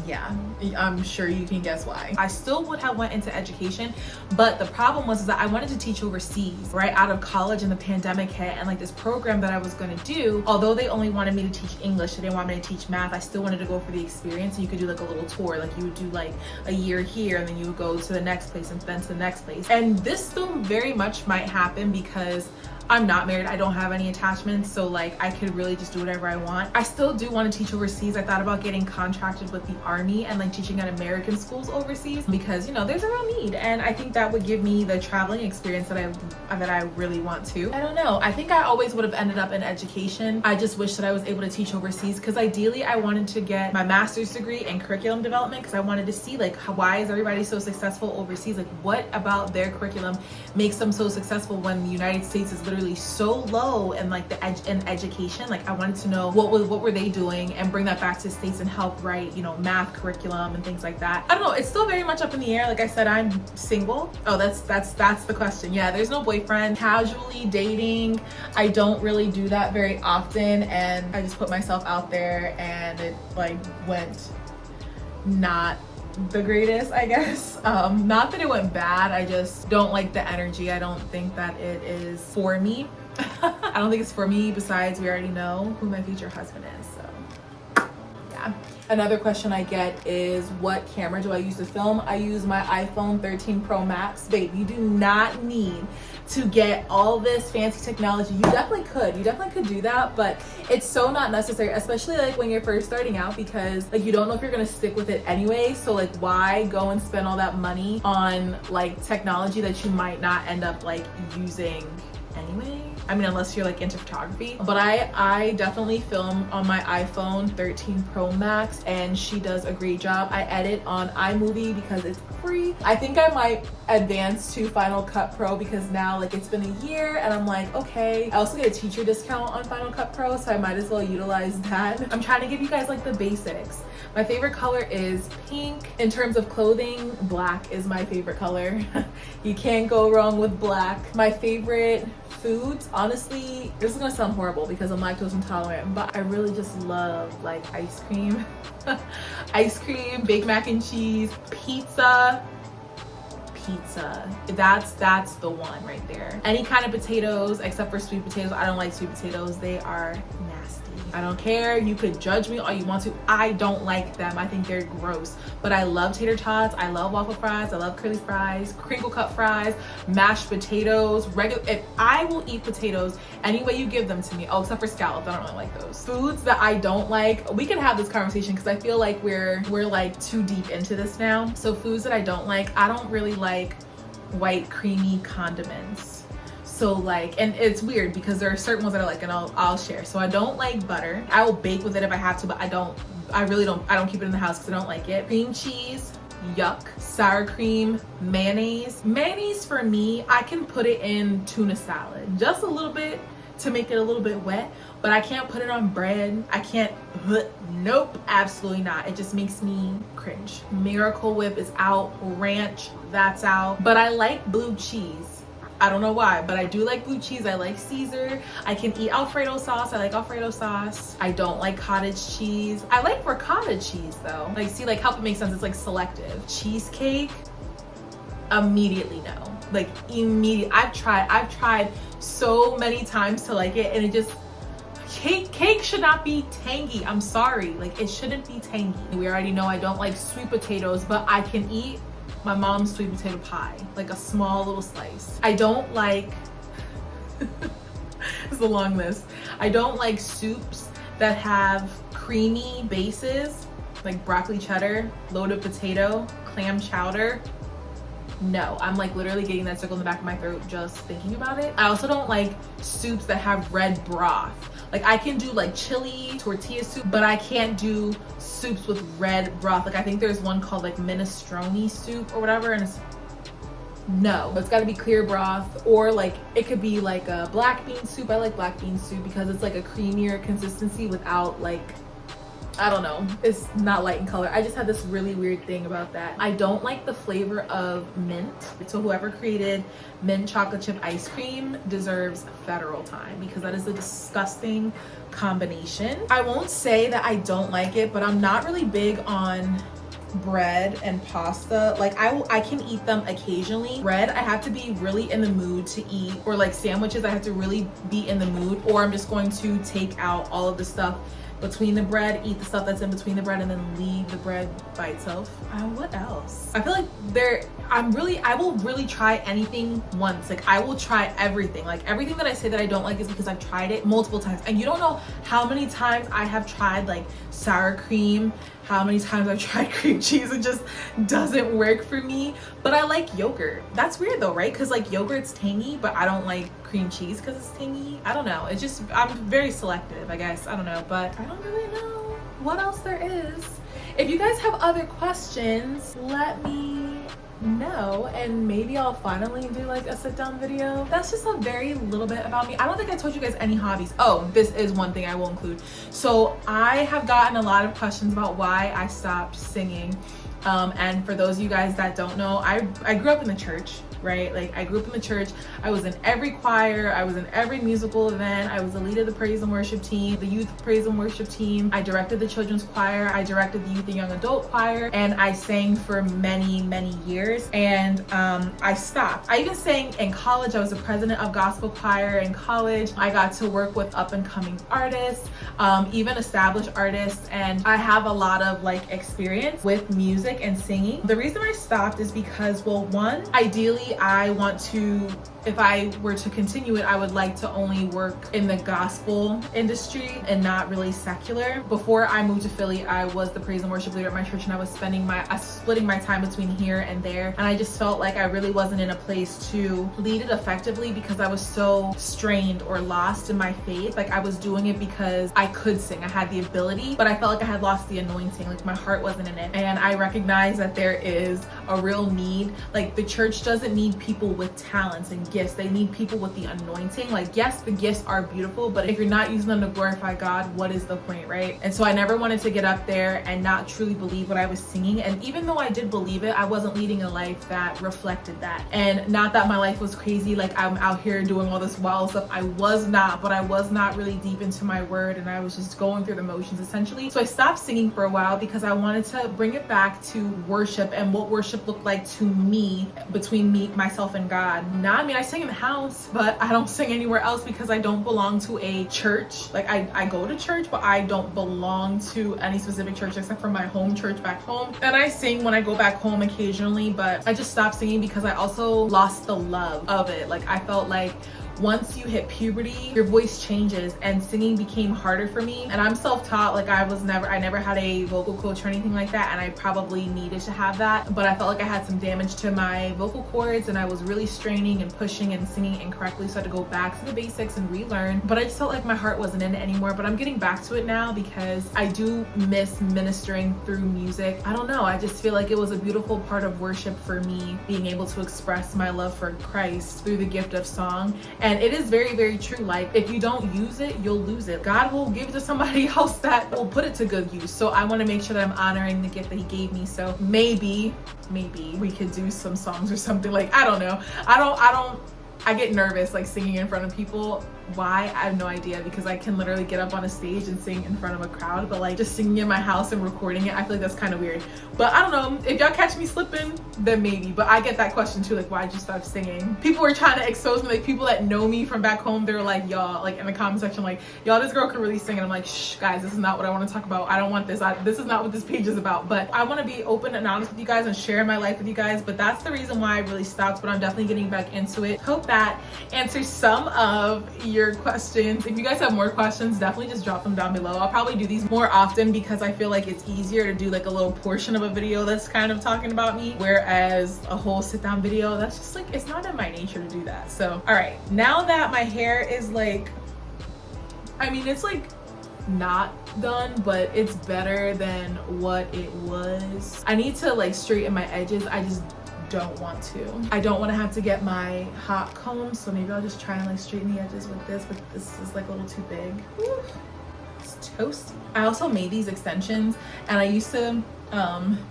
yeah, I'm sure you can guess why. I still would have went into education, but the problem was that I wanted to teach overseas right out of college, and the pandemic hit, and like this program that I was going to do, although they only wanted me to teach English, they didn't want me to teach math, I still wanted to go for the experience. And you could do like a little tour, like you would do like a year here, and then you would go to the next place, and then to the next place. And this still very much might happen, because I'm not married, I don't have any attachments, so like I could really just do whatever I want. I still do want to teach overseas. I thought about getting contracted with the Army and like teaching at American schools overseas, because you know, there's a real need, and I think that would give me the traveling experience that I really want to. I don't know, I think I always would have ended up in education. I just wish that I was able to teach overseas, because ideally I wanted to get my master's degree in curriculum development, because I wanted to see like why is everybody so successful overseas? Like, what about their curriculum makes them so successful when the United States is literally so low in like in education? Like, I wanted to know what were they doing, and bring that back to the States and help write, you know, math curriculum and things like that. I don't know, it's still very much up in the air. Like I said, I'm single. Oh, that's the question. Yeah, there's no boyfriend. Casually dating, I don't really do that very often, and I just put myself out there, and it like went not the greatest, I guess. Not that it went bad, I just don't like the energy. I don't think that it is for me. I don't think it's for me. Besides, we already know who my future husband is, so yeah. Another question I get is, what camera do I use to film? I use my iPhone 13 Pro Max. Babe, you do not need to get all this fancy technology. You definitely could do that, but it's so not necessary, especially like when you're first starting out, because like you don't know if you're gonna stick with it anyway. So like, why go and spend all that money on like technology that you might not end up like using anyway? I mean, unless you're like into photography. But I definitely film on my iPhone 13 Pro Max, and she does a great job. I edit on iMovie because it's free. I think I might advance to Final Cut Pro, because now like it's been a year, and I'm like, okay. I also get a teacher discount on Final Cut Pro, so I might as well utilize that. I'm trying to give you guys like the basics. My favorite color is pink. In terms of clothing, black is my favorite color. You can't go wrong with black. My favorite foods, honestly, this is gonna sound horrible because I'm lactose intolerant, but I really just love like ice cream. Ice cream, baked mac and cheese, pizza. That's the one right there. Any kind of potatoes except for sweet potatoes. I don't like sweet potatoes. They are nasty. I don't care. You could judge me all you want to. I don't like them. I think they're gross. But I love tater tots. I love waffle fries. I love curly fries, crinkle cut fries, mashed potatoes, regular. If I will eat potatoes any way you give them to me. Oh, except for scallops. I don't really like those. Foods that I don't like. We can have this conversation because I feel like we're like too deep into this now. So foods that I don't like. I don't really like white creamy condiments. So like, and it's weird because there are certain ones that I like, and I'll share. So I don't like butter. I will bake with it if I have to, but I don't keep it in the house because I don't like it. Cream cheese, yuck. Sour cream, mayonnaise. Mayonnaise for me, I can put it in tuna salad, just a little bit to make it a little bit wet, but I can't put it on bread. I can't, Nope, absolutely not. It just makes me cringe. Miracle Whip is out, ranch, that's out. But I like blue cheese. I don't know why, but I do like blue cheese. I like Caesar. I can eat Alfredo sauce. I like Alfredo sauce. I don't like cottage cheese. I like ricotta cheese though. Like, see, like, help it make sense. It's like selective. Cheesecake, immediately no. Like, immediate. I've tried so many times to like it, and it just, cake should not be tangy. I'm sorry. Like, it shouldn't be tangy. We already know I don't like sweet potatoes, but I can eat my mom's sweet potato pie, like a small little slice. I don't like, it's a long list. I don't like soups that have creamy bases, like broccoli cheddar, loaded potato, clam chowder. No, I'm like literally getting that circle in the back of my throat just thinking about it. I also don't like soups that have red broth. Like, I can do like chili, tortilla soup, but I can't do soups with red broth. Like, I think there's one called like minestrone soup or whatever, and it's, no, it's got to be clear broth, or like it could be like a black bean soup. I like black bean soup because it's like a creamier consistency without like, I don't know, it's not light in color. I just had this really weird thing about that. I don't like the flavor of mint. So whoever created mint chocolate chip ice cream deserves federal time, because that is a disgusting combination. I won't say that I don't like it, but I'm not really big on bread and pasta. Like, I can eat them occasionally. Bread, I have to be really in the mood to eat, or like sandwiches, I have to really be in the mood, or I'm just going to take out all of the stuff between the bread, eat the stuff that's in between the bread, and then leave the bread by itself. What else? I feel like I will really try anything once. Like, I will try everything. Like, everything that I say that I don't like is because I've tried it multiple times. And you don't know how many times I have tried like sour cream, how many times I've tried cream cheese. It just doesn't work for me. But I like yogurt. That's weird though, right? Because like yogurt's tangy, but I don't like cream cheese because it's tangy. I don't know. It's just, I'm very selective, I guess. I don't know, but I don't really know what else there is. If you guys have other questions, let me know, and maybe I'll finally do like a sit down video. That's just a very little bit about me. I don't think I told you guys any hobbies. Oh, this is one thing I will include. So I have gotten a lot of questions about why I stopped singing. And for those of you guys that don't know, I grew up in the church, right? Like, I grew up in the church. I was in every choir. I was in every musical event. I was the lead of the praise and worship team, the youth praise and worship team. I directed the children's choir. I directed the youth and young adult choir, and I sang for many, many years. And I stopped. I even sang in college. I was the president of gospel choir in college. I got to work with up and coming artists, even established artists, and I have a lot of like experience with music and singing. The reason I stopped is because, well, one, ideally I want to, if I were to continue it, I would like to only work in the gospel industry and not really secular. Before I moved to Philly, I was the praise and worship leader at my church, and I was splitting my time between here and there. And I just felt like I really wasn't in a place to lead it effectively because I was so strained or lost in my faith. Like, I was doing it because I could sing, I had the ability, but I felt like I had lost the anointing. Like, my heart wasn't in it. And I recognize that there is a real need. Like, the church doesn't need people with talents and gifts. They need people with the anointing. Like, yes, the gifts are beautiful, but if you're not using them to glorify God, what is the point, right? And so I never wanted to get up there and not truly believe what I was singing. And even though I did believe it, I wasn't leading a life that reflected that. And not that my life was crazy, like I'm out here doing all this wild stuff. I was not, but I was not really deep into my word, and I was just going through the motions essentially. So I stopped singing for a while because I wanted to bring it back to worship and what worship looked like to me, between me, myself, and God. Now, I mean, I sing in the house, but I don't sing anywhere else because I don't belong to a church. Like, I go to church, but I don't belong to any specific church except for my home church back home. And I sing when I go back home occasionally, but I just stopped singing because I also lost the love of it. Like, I felt like once you hit puberty, your voice changes, and singing became harder for me. And I'm self-taught. Like, I never had a vocal coach or anything like that, and I probably needed to have that. But I felt like I had some damage to my vocal cords, and I was really straining and pushing and singing incorrectly, so I had to go back to the basics and relearn. But I just felt like my heart wasn't in it anymore. But I'm getting back to it now because I do miss ministering through music. I don't know, I just feel like it was a beautiful part of worship for me, being able to express my love for Christ through the gift of song. And it is very, very true. Like, if you don't use it, you'll lose it. God will give it to somebody else that will put it to good use. So I want to make sure that I'm honoring the gift that he gave me. So maybe we could do some songs or something. Like, I don't know. I get nervous like singing in front of people. Why? I have no idea, because I can literally get up on a stage and sing in front of a crowd, but like just singing in my house and recording it, I feel like that's kind of weird. But I don't know, if y'all catch me slipping, then maybe. But I get that question too, like, why'd you stop singing? People were trying to expose me, like people that know me from back home, they were like, y'all, like in the comment section, like, y'all, this girl can really sing. And I'm like, shh, guys, this is not what I want to talk about. I don't want this. This is not what this page is about. But I want to be open and honest with you guys and share my life with you guys. But that's the reason why I really stopped, but I'm definitely getting back into it. Hope that answers some of your questions. If you guys have more questions, definitely just drop them down below. I'll probably do these more often because I feel like it's easier to do like a little portion of a video that's kind of talking about me, whereas a whole sit down video, that's just like, it's not in my nature to do that. So all right, now that my hair is like, I mean, it's like not done, but it's better than what it was. I need to like straighten my edges. I just don't want to. I don't want to have to get my hot comb, so maybe I'll just try and like straighten the edges with this, but this is like a little too big. Woo. It's toasty. I also made these extensions, and I used to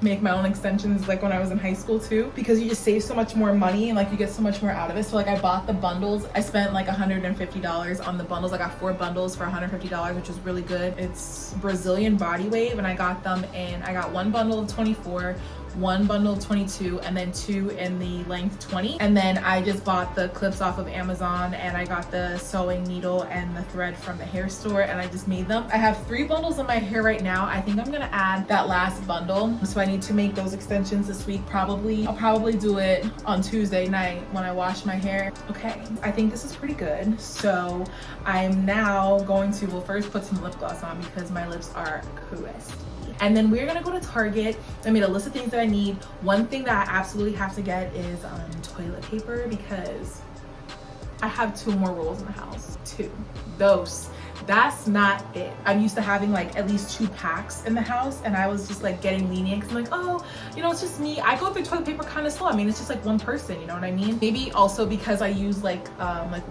make my own extensions like when I was in high school too, because you just save so much more money and like you get so much more out of it. So like I bought the bundles. I spent like $150 on the bundles. I got 4 bundles for $150, which was really good. It's Brazilian Body Wave, and I got them in, I got 1 bundle of 24, 1 bundle of 22, and then 2 in the length 20. And then I just bought the clips off of Amazon, and I got the sewing needle and the thread from the hair store, and I just made them. I have 3 bundles in my hair right now. I think I'm gonna add that last bundle. So I need to make those extensions this week. I'll probably do it on Tuesday night when I wash my hair. Okay, I think this is pretty good. So I'm now going to, well, first put some lip gloss on because my lips are crusty. And then we're gonna go to Target. I made a list of things that I need. One thing that I absolutely have to get is toilet paper, because I have 2 more rolls in the house. 2. That's not it. I'm used to having like at least 2 packs in the house, and I was just like getting lenient because I'm like, oh, you know, it's just me. I go through toilet paper kind of slow. I mean, it's just like 1 person, you know what I mean? Maybe also because I use like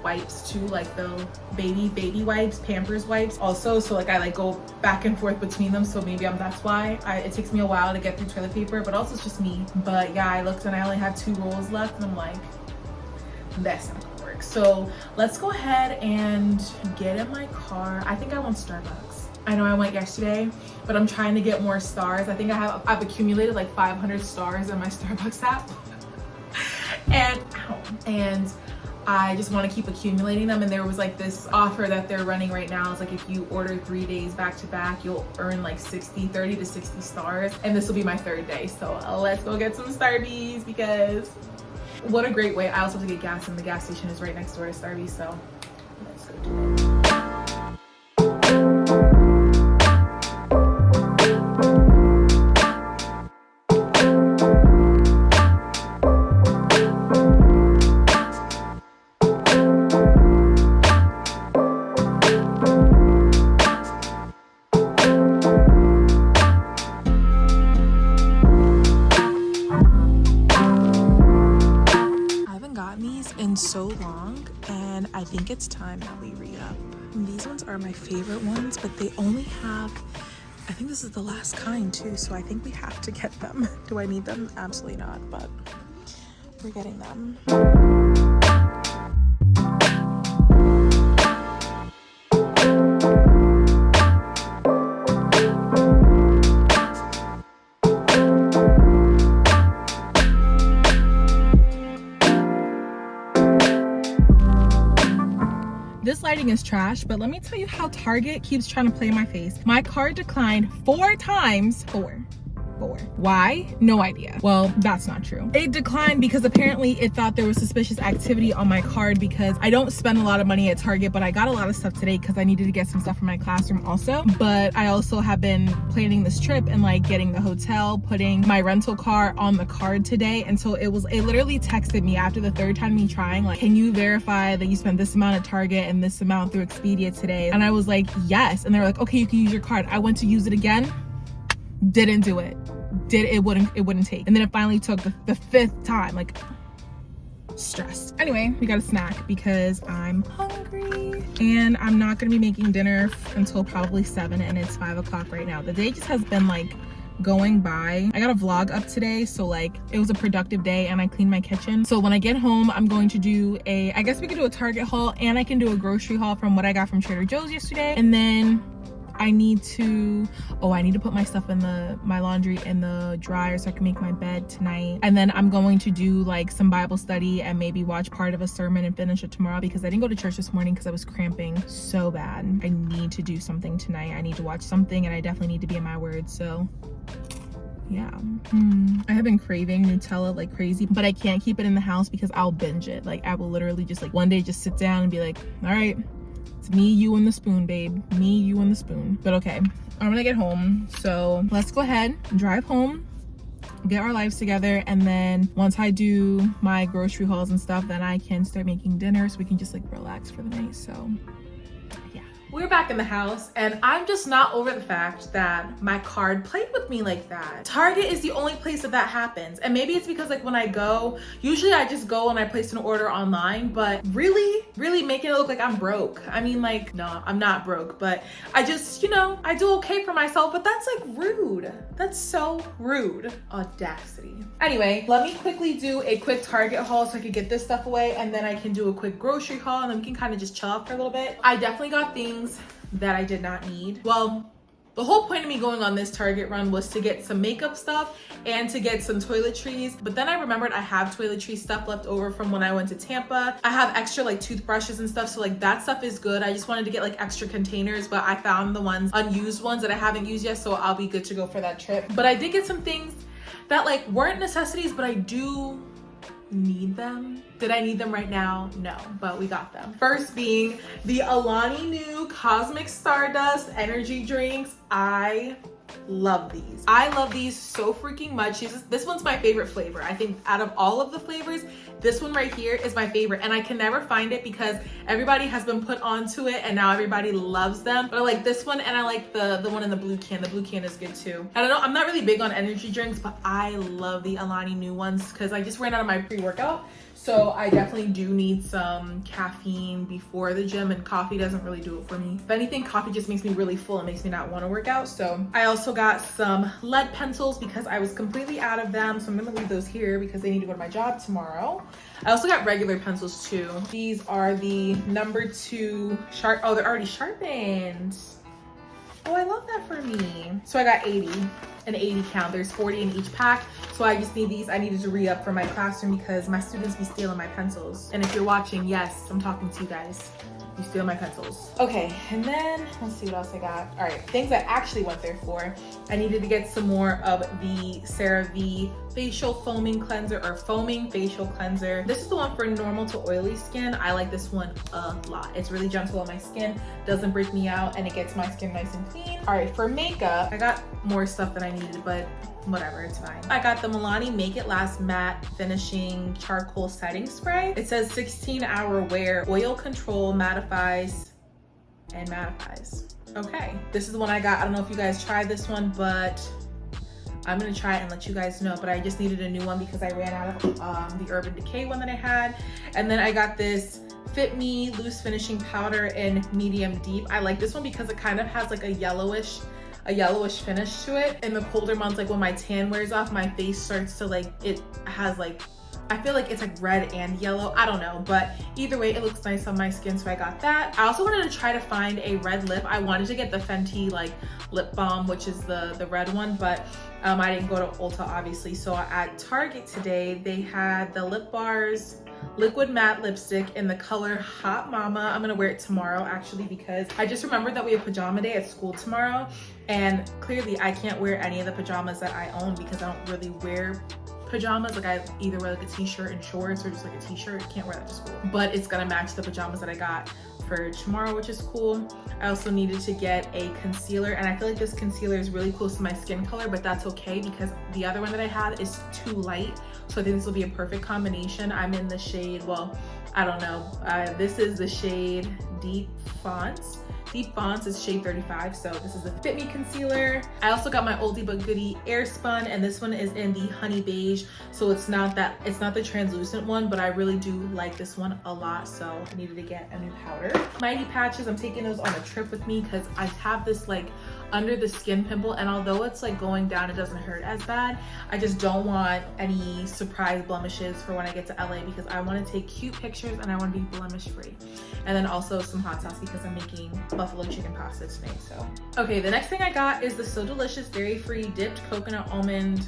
wipes too, like the baby wipes, Pampers wipes also. So like I like go back and forth between them. So maybe that's why it takes me a while to get through toilet paper, but also it's just me. But yeah, I looked and I only have 2 rolls left, and I'm like, that's not gonna work. So let's go ahead and get in my car. I think I want Starbucks. I know I went yesterday, but I'm trying to get more stars. I think I've accumulated like 500 stars in my Starbucks app. and I just want to keep accumulating them. And there was like this offer that they're running right now. It's like if you order 3 days back to back, you'll earn like 30 to 60 stars. And this will be my 3rd day. So let's go get some Starbies, because what a great way. I also have to get gas, and the gas station is right next door to Starbucks, so let's go do it. So long, and I think it's time that we re-up. These ones are my favorite ones, but they only have, I think this is the last kind too, so I think we have to get them. Do I need them? Absolutely not, but we're getting them. This lighting is trash, but let me tell you how Target keeps trying to play in my face. My card declined 4 times. 4. Why? No idea. Well, that's not true. It declined because apparently it thought there was suspicious activity on my card, because I don't spend a lot of money at Target, but I got a lot of stuff today because I needed to get some stuff for my classroom also. But I also have been planning this trip and like getting the hotel, putting my rental car on the card today. And so it literally texted me after the 3rd time me trying, like, can you verify that you spent this amount at Target and this amount through Expedia today? And I was like, yes. And they were like, okay, you can use your card. I went to use it again. Didn't do it. It wouldn't take. And then it finally took the 5th time. Like, stressed. Anyway, we got a snack because I'm hungry and I'm not gonna be making dinner until probably 7 and it's 5 o'clock right now. The day just has been like going by. I got a vlog up today, so like it was a productive day and I cleaned my kitchen. So when I get home, I'm going to do I guess we could do a Target haul and I can do a grocery haul from what I got from Trader Joe's yesterday. And then I need to put my stuff in my laundry in the dryer so I can make my bed tonight. And then I'm going to do like some Bible study and maybe watch part of a sermon and finish it tomorrow because I didn't go to church this morning because I was cramping so bad. I need to do something tonight. I need to watch something and I definitely need to be in my word. So yeah. I have been craving Nutella like crazy, but I can't keep it in the house because I'll binge it. Like I will literally just like one day just sit down and be like, all right, it's me, you, and the spoon, babe. Me, you, and the spoon. But okay, I'm gonna get home. So let's go ahead and drive home, get our lives together, and then once I do my grocery hauls and stuff, then I can start making dinner so we can just like relax for the night. So yeah. We're back in the house and I'm just not over the fact that my card played with me like that. Target is the only place that happens. And maybe it's because like when I go, usually I just go and I place an order online, but really making it look like I'm broke. I mean, like, no, I'm not broke, but I just, you know, I do okay for myself, but that's like rude. That's so rude. Audacity. Anyway, let me quickly do a quick Target haul so I can get this stuff away and then I can do a quick grocery haul and then we can kind of just chill out for a little bit. I definitely got things that I did not need. Well, the whole point of me going on this Target run was to get some makeup stuff and to get some toiletries. But then I remembered I have toiletry stuff left over from when I went to Tampa. I have extra like toothbrushes and stuff. So like that stuff is good. I just wanted to get like extra containers, but I found the unused ones that I haven't used yet. So I'll be good to go for that trip. But I did get some things that like weren't necessities, but I do need them. Did I need them right now? No, but we got them. First being the Alani Nu Cosmic Stardust energy drinks. I love these. I love these so freaking much. This one's my favorite flavor. I think out of all of the flavors, this one right here is my favorite, and I can never find it because everybody has been put onto it and now everybody loves them. But I like this one and I like the one in the blue can. The blue can is good too. I don't know, I'm not really big on energy drinks, but I love the Alani Nu ones because I just ran out of my pre-workout. So I definitely do need some caffeine before the gym, and coffee doesn't really do it for me. If anything, coffee just makes me really full and makes me not want to work out. So I also got some lead pencils because I was completely out of them. So I'm gonna leave those here because they need to go to my job tomorrow. I also got regular pencils too. These are the number 2 sharp. Oh, they're already sharpened. Oh, I love that for me. So I got 80. An 80 count. There's 40 in each pack. So I just need these. I needed to re-up for my classroom because my students be stealing my pencils. And if you're watching, yes, I'm talking to you guys. You steal my pencils. Okay, and then let's see what else I got. All right, things I actually went there for. I needed to get some more of the CeraVe facial foaming cleanser or foaming facial cleanser. This is the one for normal to oily skin. I like this one a lot. It's really gentle on my skin, doesn't break me out, and it gets my skin nice and clean. All right, for makeup, I got more stuff than I needed, but whatever, it's fine. I got the Milani Make It Last Matte Finishing Charcoal Setting Spray. It says 16-hour wear, oil control, mattifies, and mattifies. Okay, this is the one I got. I don't know if you guys tried this one, but I'm gonna try it and let you guys know. But I just needed a new one because I ran out of the Urban Decay one that I had. And then I got this Fit Me Loose Finishing Powder in Medium Deep. I like this one because it kind of has like a yellowish finish to it. In the colder months, like when my tan wears off, my face starts to like, it has like, I feel like it's like red and yellow. I don't know, but either way, it looks nice on my skin, so I got that. I also wanted to try to find a red lip. I wanted to get the Fenty like lip balm, which is the red one, but I didn't go to Ulta obviously. So at Target today, they had the Lip Bars liquid matte lipstick in the color Hot Mama. I'm gonna wear it tomorrow actually because I just remembered that we have pajama day at school tomorrow, and clearly I can't wear any of the pajamas that I own because I don't really wear pajamas. Like I either wear like a t-shirt and shorts or just like a t-shirt. Can't wear that to school, but it's gonna match the pajamas that I got for tomorrow, which is cool. I also needed to get a concealer, and I feel like this concealer is really close to my skin color, but that's okay because the other one that I had is too light. So I think this will be a perfect combination. I'm in the shade, well, I don't know. This is the shade Deep Fonts. Deep Fonts is shade 35, so this is the Fit Me concealer. I also got my oldie but goodie Airspun, and this one is in the honey beige, so it's not the translucent one, but I really do like this one a lot, so I needed to get a new powder. Mighty Patches, I'm taking those on a trip with me because I have this like under the skin pimple, and although it's like going down, it doesn't hurt as bad. I just don't want any surprise blemishes for when I get to LA because I want to take cute pictures and I want to be blemish free. And then also some hot sauce because I'm making buffalo chicken pasta today. So okay, the next thing I got is the So Delicious dairy free dipped coconut almond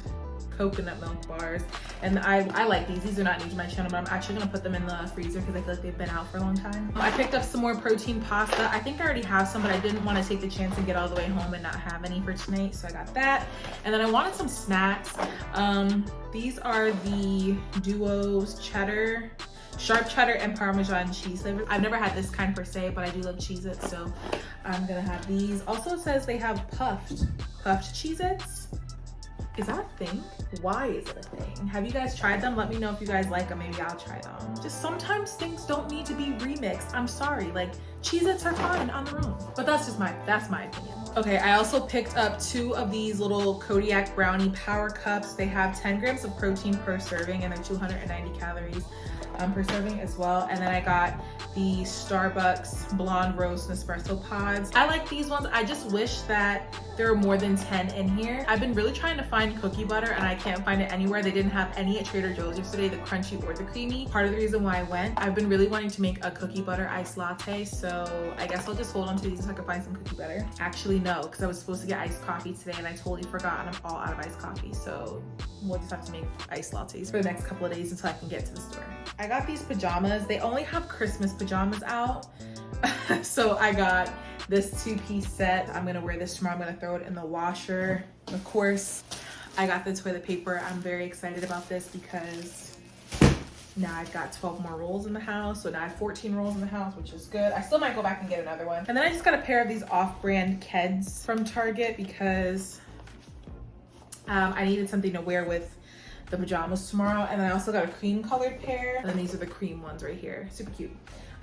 coconut milk bars, and I like these. These are not new to my channel, but I'm actually gonna put them in the freezer because I feel like they've been out for a long time. I picked up some more protein pasta. I think I already have some, but I didn't want to take the chance and get all the way home and not have any for tonight, so I got that. And then I wanted some snacks. These are the Duo's cheddar, sharp cheddar and Parmesan cheese flavors. I've never had this kind per se, but I do love Cheez-Its, so I'm gonna have these. Also, it says they have puffed Cheez-Its. Is that a thing? Why is it a thing? Have you guys tried them? Let me know if you guys like them. Maybe I'll try them. Just sometimes things don't need to be remixed. I'm sorry, like Cheez-Its are fine on their own. But that's my opinion. Okay, I also picked up 2 of these little Kodiak brownie power cups. They have 10 grams of protein per serving and they're 290 calories per serving as well. And then I got the Starbucks blonde roast Nespresso pods. I like these ones. I just wish that there were more than 10 in here. I've been really trying to find cookie butter and I can't find it anywhere. They didn't have any at Trader Joe's yesterday, the crunchy or the creamy. Part of the reason why I went, I've been really wanting to make a cookie butter iced latte, so I guess I'll just hold on to these so I can find some cookie butter. Actually, no, because I was supposed to get iced coffee today and I totally forgot and I'm all out of iced coffee, so we'll just have to make iced lattes for the next couple of days until I can get to the store. I got these pajamas. They only have Christmas pajamas out. So I got this 2-piece set. I'm gonna wear this tomorrow. I'm gonna throw it in the washer. Of course, I got the toilet paper. I'm very excited about this because now I've got 12 more rolls in the house. So now I have 14 rolls in the house, which is good. I still might go back and get another one. And then I just got a pair of these off-brand Keds from Target because I needed something to wear with the pajamas tomorrow. And then I also got a cream colored pair. And then these are the cream ones right here. Super cute.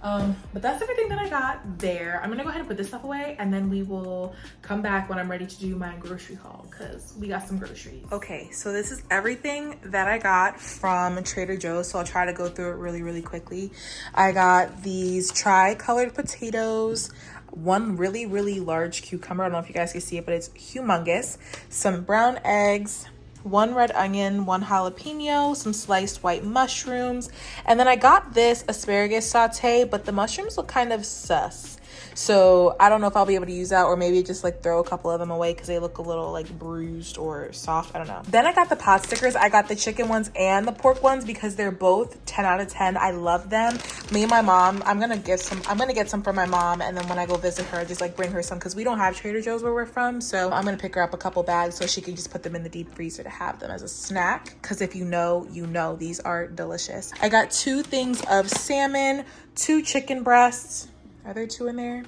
But that's everything that I got there. I'm gonna go ahead and put this stuff away and then we will come back when I'm ready to do my grocery haul because we got some groceries. Okay, so this is everything that I got from Trader Joe's. So I'll try to go through it really quickly. I got these tri-colored potatoes, one really large cucumber. I don't know if you guys can see it, but it's humongous. Some brown eggs, 1 red onion, 1 jalapeno, some sliced white mushrooms, and then I got this asparagus saute, but the mushrooms look kind of sus. So I don't know if I'll be able to use that, or maybe just like throw a couple of them away because they look a little like bruised or soft. I don't know. Then I got the pot stickers. I got the chicken ones and the pork ones because they're both 10 out of 10. I love them. Me and my mom, I'm gonna get some for my mom, and then when I go visit her, just like bring her some because we don't have Trader Joe's where we're from. So I'm gonna pick her up a couple bags so she can just put them in the deep freezer to have them as a snack. Because if you know, you know, these are delicious. I got 2 things of salmon, 2 chicken breasts. Are there 2 in there?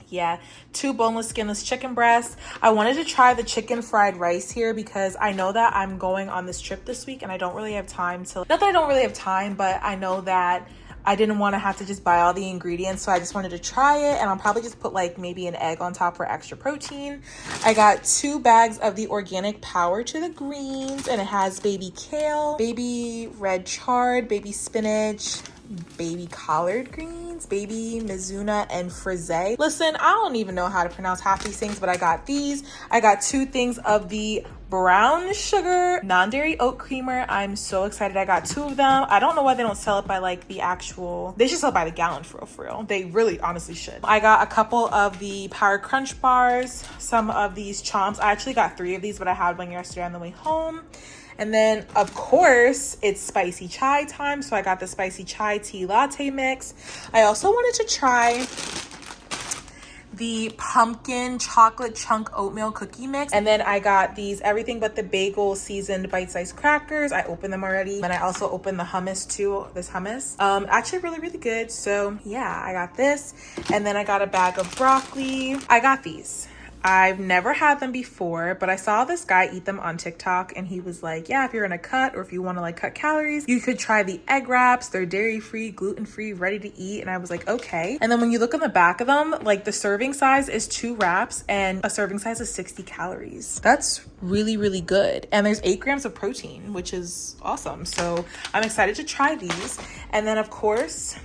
Yeah, 2 boneless, skinless chicken breasts. I wanted to try the chicken fried rice here because I know that I'm going on this trip this week and I don't really have time to, not that I don't really have time, but I know that I didn't want to have to just buy all the ingredients, so I just wanted to try it, and I'll probably just put like maybe an egg on top for extra protein. I got 2 bags of the organic Power to the Greens, and it has baby kale, baby red chard, baby spinach, baby collard greens, baby mizuna, and frisee. Listen, I don't even know how to pronounce half these things, but I got these. I got 2 things of the brown sugar non-dairy oat creamer. I'm so excited. I got 2 of them. I don't know why they don't sell it by like the actual, they should sell it by the gallon for real. They really honestly should. I got a couple of the Power Crunch bars, some of these chomps. I actually got 3 of these, but I had one yesterday on the way home. And then, of course, it's spicy chai time. So I got the spicy chai tea latte mix. I also wanted to try the pumpkin chocolate chunk oatmeal cookie mix. And then I got these everything but the bagel seasoned bite-sized crackers. I opened them already. And I also opened the hummus too, this hummus. Actually really good. So yeah, I got this. And then I got a bag of broccoli. I got these. I've never had them before, but I saw this guy eat them on TikTok and he was like, yeah, if you're in a cut or if you want to like cut calories, you could try the egg wraps. They're dairy-free, gluten-free, ready to eat. And I was like, okay. And then when you look on the back of them, like the serving size is 2 wraps and a serving size is 60 calories. That's really, really good. And there's 8 grams of protein, which is awesome. So I'm excited to try these. And then of course,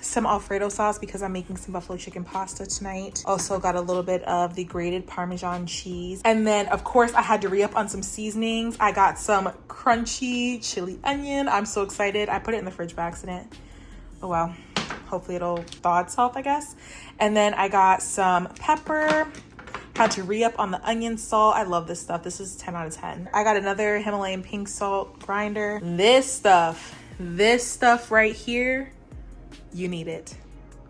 some Alfredo sauce because I'm making some buffalo chicken pasta tonight. Also got a little bit of the grated Parmesan cheese. And then of course I had to re-up on some seasonings. I got some crunchy chili onion. I'm so excited. I put it in the fridge by accident. Oh wow. Hopefully it'll thaw itself, I guess. And then I got some pepper. Had to re-up on the onion salt. I love this stuff. This is 10 out of 10. I got another Himalayan pink salt grinder. This stuff right here, you need it.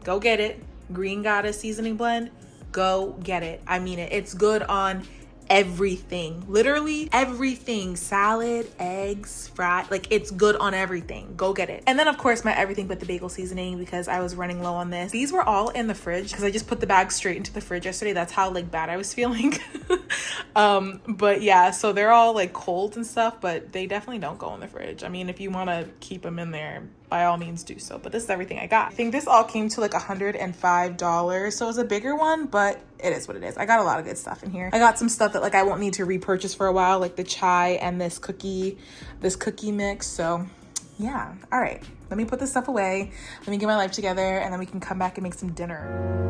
Go get it. Green Goddess seasoning blend. Go get it. I mean it. It's good on everything. Literally everything. Salad, eggs, fried. Like it's good on everything. Go get it. And then of course my everything but the bagel seasoning because I was running low on this. These were all in the fridge because I just put the bag straight into the fridge yesterday. That's how like bad I was feeling. But yeah, so they're all like cold and stuff, but they definitely don't go in the fridge. I mean, if you want to keep them in there, by all means do so. But this is everything I got. I think this all came to like $105. So it was a bigger one, but it is what it is. I got a lot of good stuff in here. I got some stuff that like I won't need to repurchase for a while, like the chai and this cookie mix. So yeah. All right. Let me put this stuff away. Let me get my life together and then we can come back and make some dinner.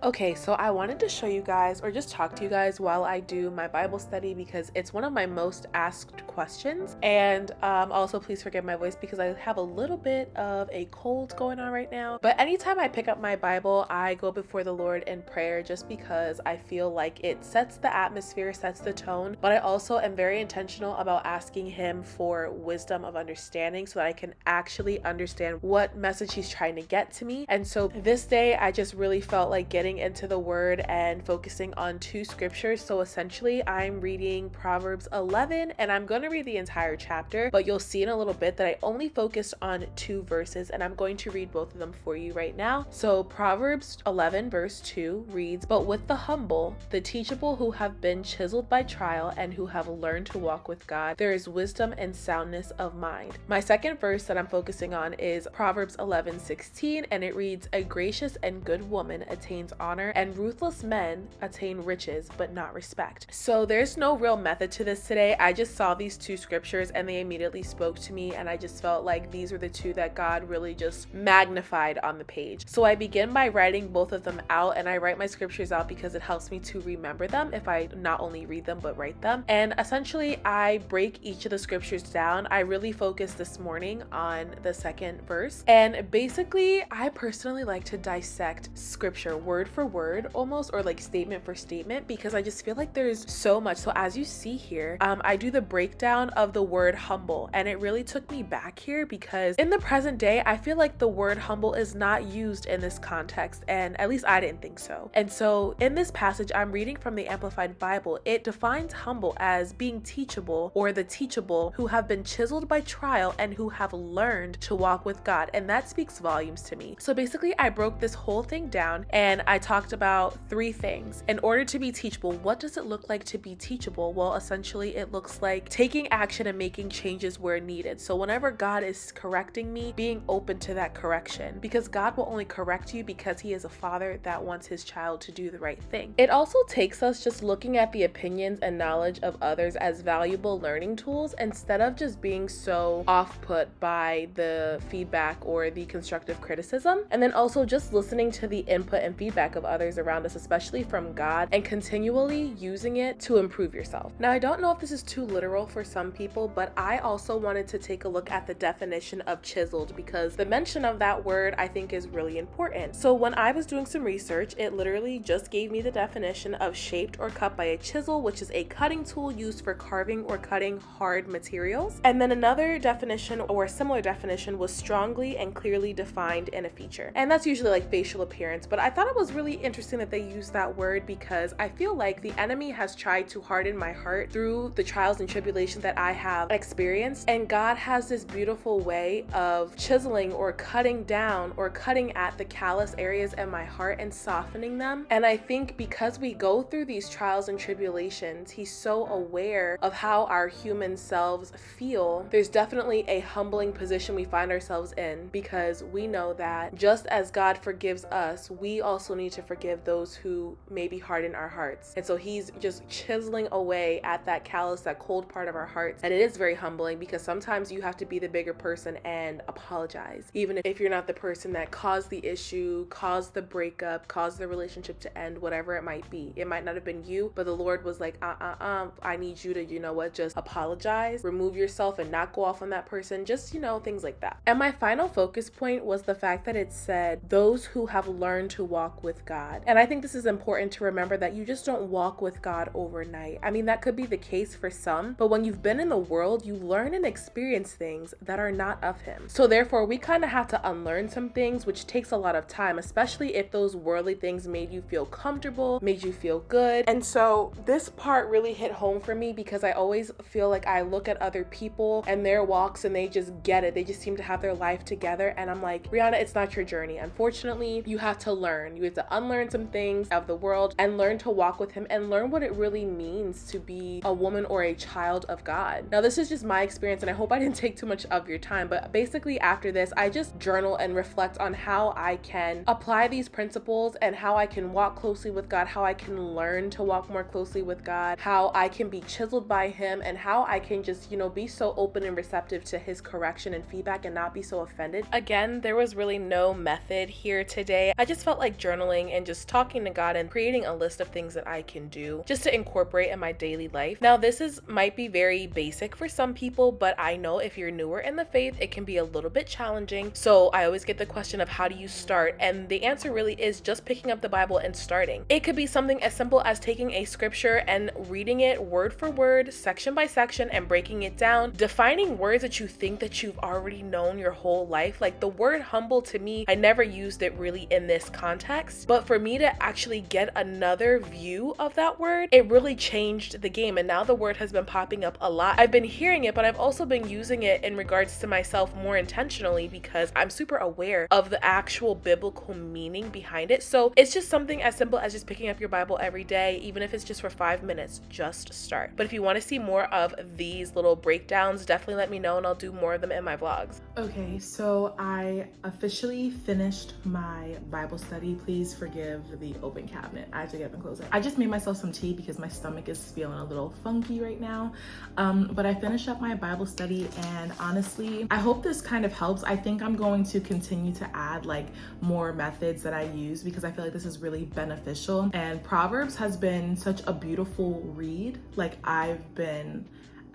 Okay, so I wanted to show you guys or just talk to you guys while I do my Bible study because it's one of my most asked questions. And also please forgive my voice because I have a little bit of a cold going on right now. But anytime I pick up my Bible, I go before the Lord in prayer just because I feel like it sets the atmosphere, sets the tone. But I also am very intentional about asking Him for wisdom of understanding so that I can actually understand what message He's trying to get to me. And so this day, I just really felt like getting into the word and focusing on 2 scriptures. So essentially I'm reading Proverbs 11 and I'm going to read the entire chapter, but you'll see in a little bit that I only focused on 2 verses and I'm going to read both of them for you right now. So Proverbs 11 verse 2 reads, "But with the humble, the teachable who have been chiseled by trial and who have learned to walk with God, there is wisdom and soundness of mind." My second verse that I'm focusing on is Proverbs 11:16 and it reads, "A gracious and good woman attains honor and ruthless men attain riches but not respect." So there's no real method to this today. I just saw these 2 scriptures and they immediately spoke to me and I just felt like these were the 2 that God really just magnified on the page. So I begin by writing both of them out and I write my scriptures out because it helps me to remember them if I not only read them but write them. And essentially I break each of the scriptures down. I really focused this morning on the second verse and basically I personally like to dissect scripture word for word almost, or like statement for statement, because I just feel like there's so much. So as you see here, I do the breakdown of the word humble and it really took me back here because in the present day I feel like the word humble is not used in this context, and at least I didn't think so. And so in this passage I'm reading from the Amplified Bible, it defines humble as being teachable, or the teachable who have been chiseled by trial and who have learned to walk with God, and that speaks volumes to me. So basically I broke this whole thing down and I talked about 3 things. In order to be teachable, what does it look like to be teachable? Well, essentially it looks like taking action and making changes where needed. So whenever God is correcting me, being open to that correction, because God will only correct you because he is a father that wants his child to do the right thing. It also takes us just looking at the opinions and knowledge of others as valuable learning tools instead of just being so off-put by the feedback or the constructive criticism. And then also just listening to the input and feedback of others around us, especially from God, and continually using it to improve yourself. Now, I don't know if this is too literal for some people, but I also wanted to take a look at the definition of chiseled because the mention of that word I think is really important. So when I was doing some research, it literally just gave me the definition of shaped or cut by a chisel, which is a cutting tool used for carving or cutting hard materials. And then another definition or a similar definition was strongly and clearly defined in a feature. And that's usually like facial appearance, but I thought it was really interesting that they used that word because I feel like the enemy has tried to harden my heart through the trials and tribulations that I have experienced. And God has this beautiful way of chiseling or cutting down or cutting at the callous areas in my heart and softening them. And I think because we go through these trials and tribulations, he's so aware of how our human selves feel. There's definitely a humbling position we find ourselves in because we know that just as God forgives us, we also need to forgive those who maybe harden our hearts. And so he's just chiseling away at that callous, that cold part of our hearts. And it is very humbling because sometimes you have to be the bigger person and apologize, even if you're not the person that caused the issue, caused the breakup, caused the relationship to end, whatever it might be. It might not have been you, but the Lord was like, I need you to, just apologize, remove yourself and not go off on that person, just, things like that. And my final focus point was the fact that it said, those who have learned to walk with God. And I think this is important to remember that you just don't walk with God overnight. I mean, that could be the case for some, but when you've been in the world, you learn and experience things that are not of him. So therefore, we kind of have to unlearn some things, which takes a lot of time, especially if those worldly things made you feel comfortable, made you feel good. And so this part really hit home for me because I always feel like I look at other people and their walks and they just get it. They just seem to have their life together. And I'm like, Rihanna, it's not your journey. Unfortunately, you have to learn. You have to unlearn some things of the world and learn to walk with him and learn what it really means to be a woman or a child of God. Now, this is just my experience and I hope I didn't take too much of your time, but basically after this, I just journal and reflect on how I can apply these principles and how I can walk closely with God, how I can learn to walk more closely with God, how I can be chiseled by him, and how I can just, be so open and receptive to his correction and feedback and not be so offended. Again, there was really no method here today. I just felt like journaling and just talking to God and creating a list of things that I can do just to incorporate in my daily life. Now, this might be very basic for some people, but I know if you're newer in the faith, it can be a little bit challenging. So I always get the question of how do you start? And the answer really is just picking up the Bible and starting. It could be something as simple as taking a scripture and reading it word for word, section by section, and breaking it down, defining words that you think that you've already known your whole life. Like the word humble, to me, I never used it really in this context, but for me to actually get another view of that word, it really changed the game. And now the word has been popping up a lot. I've been hearing it, but I've also been using it in regards to myself more intentionally because I'm super aware of the actual biblical meaning behind it. So it's just something as simple as just picking up your Bible every day, even if it's just for 5 minutes, just start. But if you want to see more of these little breakdowns, definitely let me know and I'll do more of them in my vlogs. Okay, so I officially finished my Bible study. Please forgive the open cabinet. I have to get up and close it. I just made myself some tea because my stomach is feeling a little funky right now. But I finished up my Bible study and honestly, I hope this kind of helps. I think I'm going to continue to add like more methods that I use because I feel like this is really beneficial. And Proverbs has been such a beautiful read. Like I've been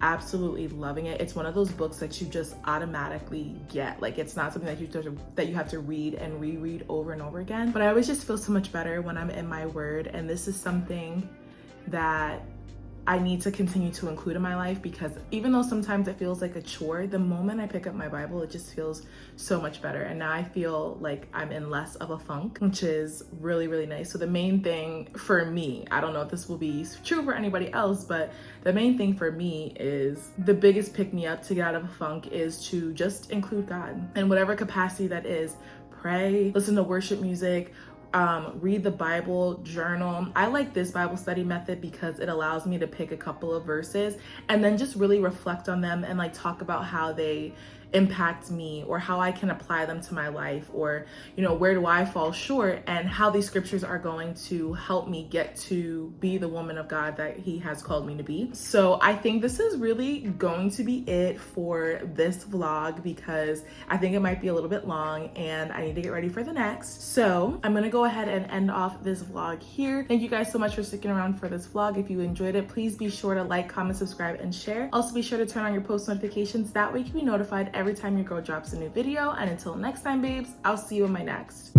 absolutely loving it. It's one of those books that you just automatically get. Like it's not something that you have to read and reread over and over again. But I always just feel so much better when I'm in my word, and this is something that I need to continue to include in my life because even though sometimes it feels like a chore, the moment I pick up my Bible, it just feels so much better. And now I feel like I'm in less of a funk, which is really, really nice. So the main thing for me, I don't know if this will be true for anybody else, but the main thing for me is the biggest pick me up to get out of a funk is to just include God in whatever capacity that is. Pray, listen to worship music, read the Bible, journal. I like this Bible study method because it allows me to pick a couple of verses and then just really reflect on them and like talk about how they impact me or how I can apply them to my life, or where do I fall short and how these scriptures are going to help me get to be the woman of God that he has called me to be. So I think this is really going to be it for this vlog because I think it might be a little bit long and I need to get ready for the next. So I'm gonna go ahead and end off this vlog here. Thank you guys so much for sticking around for this vlog. If you enjoyed it, please be sure to like, comment, subscribe, and share. Also be sure to turn on your post notifications. That way you can be notified every time your girl drops a new video. And until next time, babes, I'll see you in my next.